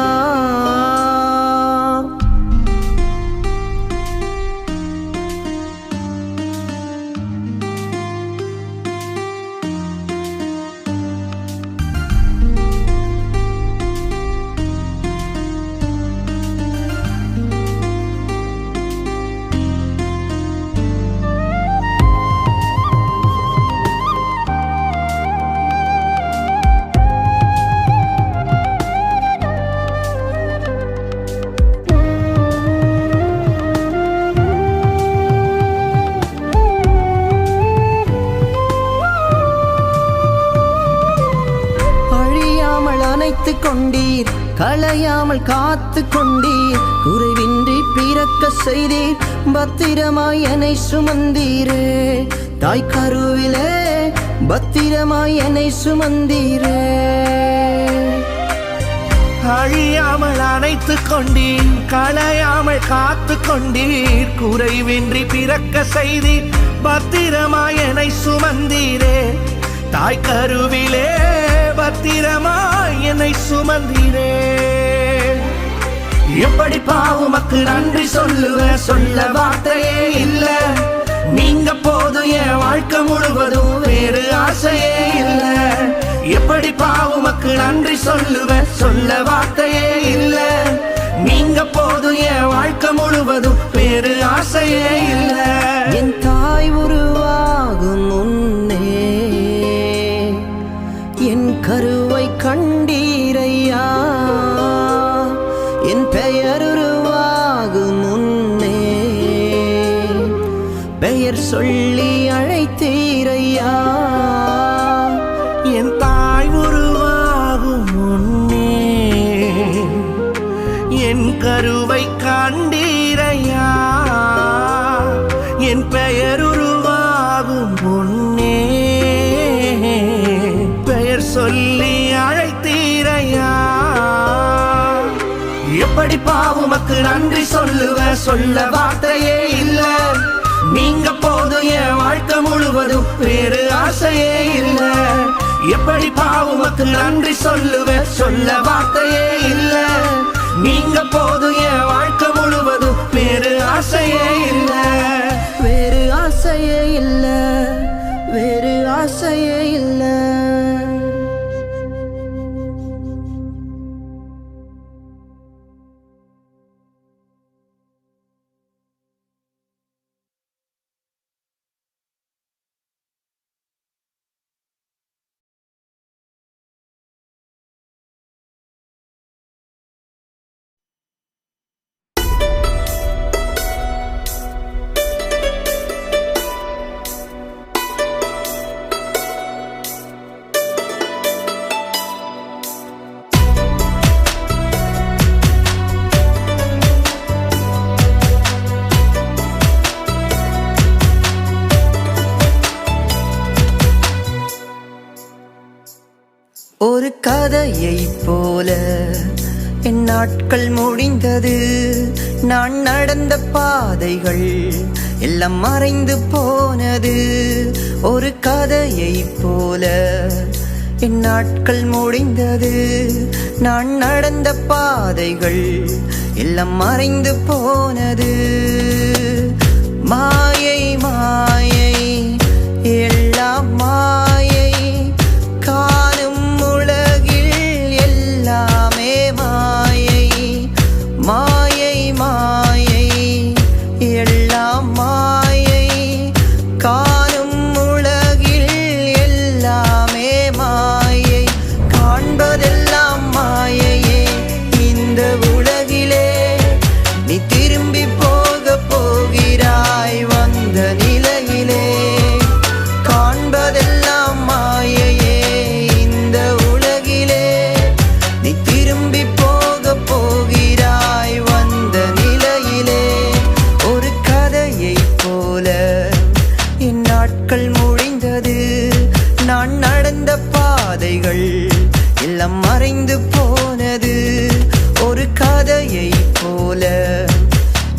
கொண்டீர் களையாமல் காத்து கொண்டீர் குறைவின்றி பிறக்க செய்தீர் பத்திரமாய் என்னை சுமந்தீரே தாய் கருவிலே பத்திரமாய் என்னை சுமந்தீரே அழியாமல் அணைத்து கொண்டீர் களையாமல் காத்து கொண்டீர் குறைவின்றி பிறக்க செய்தீர் பத்திரமாய் என்னை சுமந்தீரே தாய் கருவிலே பத்திரமாய் என்னை சுமந்தீரே எப்படி பாவுமக்கு நன்றி சொல்லுவ சொல்ல வார்த்தையே இல்ல நீங்க போதும் என் வாழ்க்கை முழுவதும் வேறு ஆசையே இல்ல எப்படி பாவுமக்கு நன்றி சொல்லுவ சொல்ல வார்த்தையே இல்ல நீங்க போதும் என் வாழ்க்கை முழுவதும் வேறு ஆசையே இல்ல என் தாய் உருவாகும் முன்னே என் கருவை கண்டீரையா என் பெயர் உருவாகும் முன்னே பெயர் சொல்லி அழைத்தீரையா என் தாய் உருவாகும் முன்னே என் கருவை கண்டீரையா என் பெயர் உருவாகும் முன்னே பெயர் சொல்லி அழைத்தீரையா எப்படி பாவுமக்கு நன்றி சொல்லுவ சொல்ல வார்த்தையே இல்ல நீங்க போதும் என் வாழ்க்கை முழுவதும் வேறு ஆசையே இல்ல எப்படி பாவுமக்கு நன்றி சொல்லுவ சொல்ல வார்த்தையே இல்ல நீங்க போதும் என் வாழ்க்கை முழுவதும் வேறு ஆசையே இல்ல வேறு ஆசையே இல்ல வேறு ஆசையே இல்ல ஒரு கதையை போல என் நாட்கள் முடிந்தது நான் நடந்த பாதைகள் எல்லாம் மறைந்து போனது ஒரு கதையை போல என் நாட்கள் முடிந்தது நான் நடந்த பாதைகள் எல்லாம் மறைந்து போனது மாயை மாயை எல்லாம் மாயை காணும் உலகில் எல்லாமே மாயை மாயை மாயை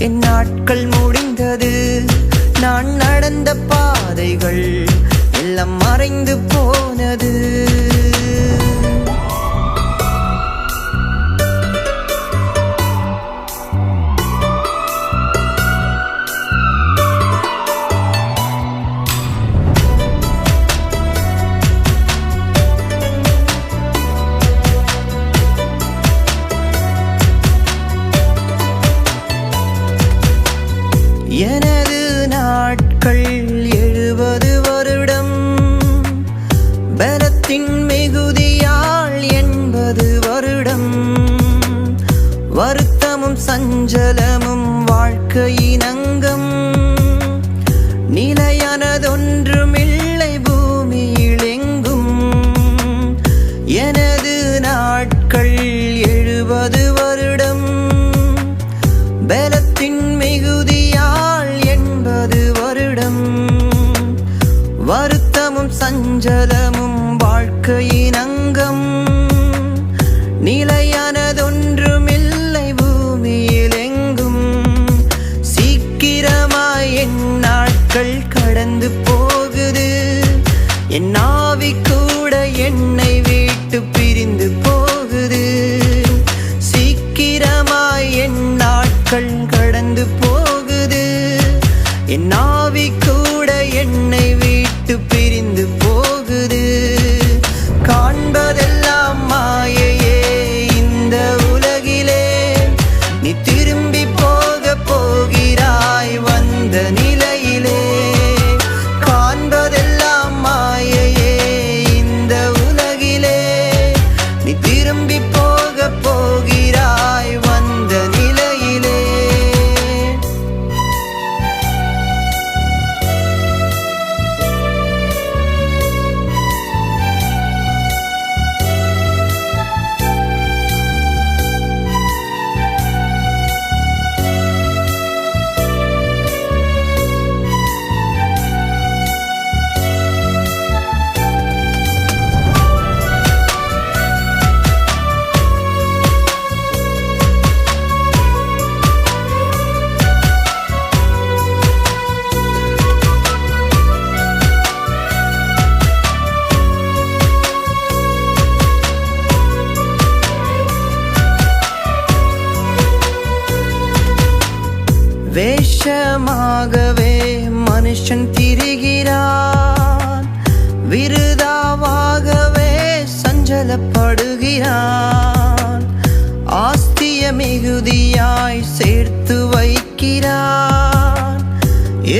என் நாட்கள் முடிந்தது. நான் நடந்த பாதைகள் எல்லாம் மறைந்து போனது. எனது நாட்கள் 70 வருடம், பலத்தின் மிகுதியால் 80 வருடம். வருத்தமும் சஞ்சலமும் வாழ்க்கையின் அங்கம், நிலையானதொன்றுமில்லை பூமியில் எங்கும். எனது நாட்கள் 70 வருடம், பலத்தின் மிகுதியால் 80 வருடம். வருத்தமும் சஞ்சலமும் வாழ்க்கையின் அங்கம், நிலையானதொன்றுமில்லை பூமியில் எங்கும். சீக்கிரமாய் என் நாட்கள் கடந்து போகுது, என் ஆவி கூட என்னை விட்டு பிரிந்து போகுது. சீக்கிரமாய் என் நாட்கள் கடந்து போகுது, என் ஆவி கூட என்னை விட்டு பிரிந்து போகுது. காண்பதெல்லாம் மாயையே இந்த உலகிலே, நீ திரும்பி போக போகிறாய் வந்த நிலையிலே. காண்பதெல்லாம் மாயையே இந்த உலகிலே, நீ திரும்பி போக போகிறாய் வந்த நிலையிலே. வேஷமாகவே மனுஷன் திரிகிறான், விருதாவாகவே சஞ்சலப்படுகிறான். ஆஸ்திய மிகுதியாய் சேர்த்து வைக்கிறான்,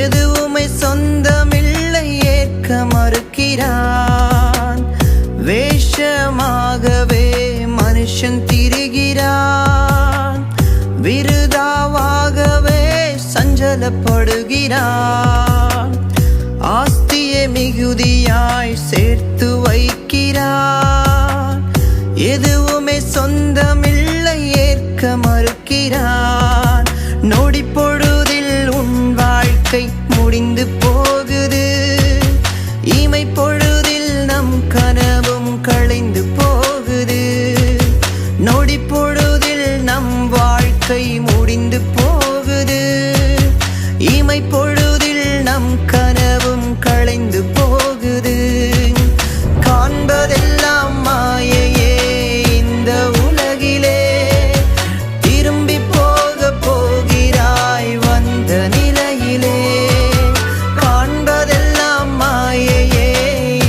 எதுவுமே சொந்தமில்லை ஏற்க மறுக்கிறான். வேஷமாகவே மனுஷன் திரிகிறான், விருதாவாகவே சஞ்சலப்படுகிறான். ஆஸ்திய மிகுதியாய் சேர்த்து வைக்கிறான், எதுவுமே சொந்தமில்லை ஏற்க மறுக்கிறான். நொடி பொழுதில் உன் வாழ்க்கை முடிந்து போகுது, இமை பொழுதில் நம் கனவும் களைந்து போகுது. நொடி பொழுதில் நம் வாழ்க்கை முடிந்து போகுது, இமை பொழுதில் நம் கனவும் களைந்து போகுது. காண்பதெல்லாம் மாயையே இந்த உலகிலே, திரும்பி போக போகிறாய் வந்த நிலையிலே. காண்பதெல்லாம் மாயையே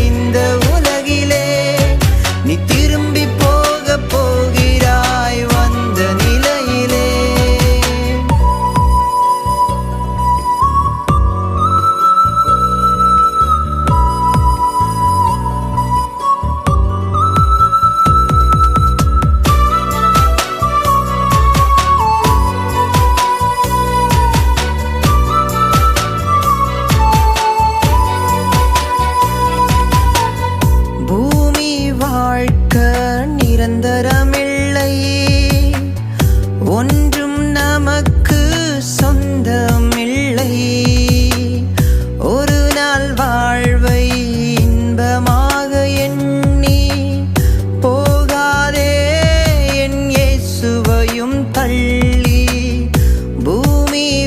இந்த உலகிலே, நீ திரும்பி போக போகிறாய் வந்த நிலையிலே.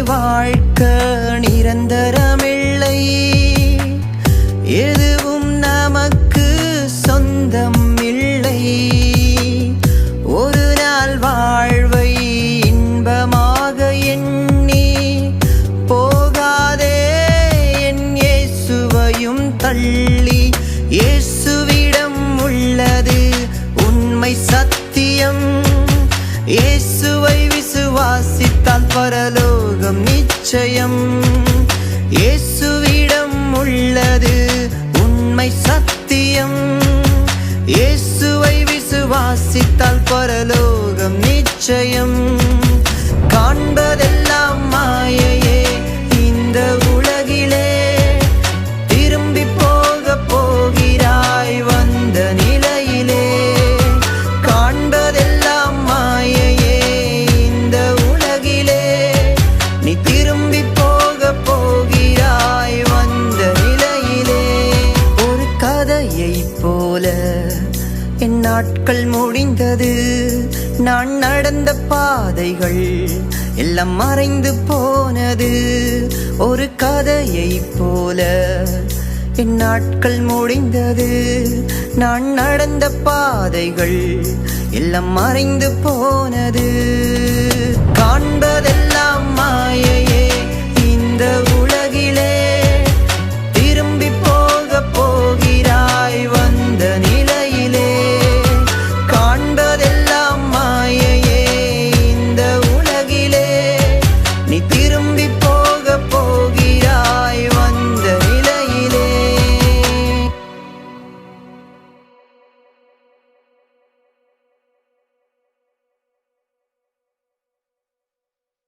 வாழ்க்கை நிரந்தரமில்லை, எதுவும் நமக்கு சொந்தம் இல்லை. ஒரு நாள் வாழ்வை இன்பமாக எண்ணி போகாதே என் இயேசுவையும் தள்ளி. இயேசுவிடம் உள்ளது உண்மை சத்தியம், இயேசுவை விசுவாசித்தால் பரலோகம் நிச்சயம். இயேசுவிடம் உள்ளது உண்மை சத்தியம், இயேசுவை விசுவாசித்தால் பரலோகம் நிச்சயம். காண்பதெல்லாம் மாயையே இந்த உலகிலே, திரும்பி போக போகிறாய் வந்த நிலையிலே. காண்பதெல்லாம் மாயையே இந்த உலகிலே, நீ திரும்பி போக போகிறாய் வந்த நிலையிலே. ஒரு கதையை போல என் நாட்கள் முடிந்தது, நான் நடந்த பாதைகள் எல்லாம் மறைந்து போனது. ஒரு கதையை போல என் நாட்கள் முடிந்தது, நான் நடந்த பாதைகள் எல்லாம் மறைந்து போனது. காண்பதெல்லாம் மாயை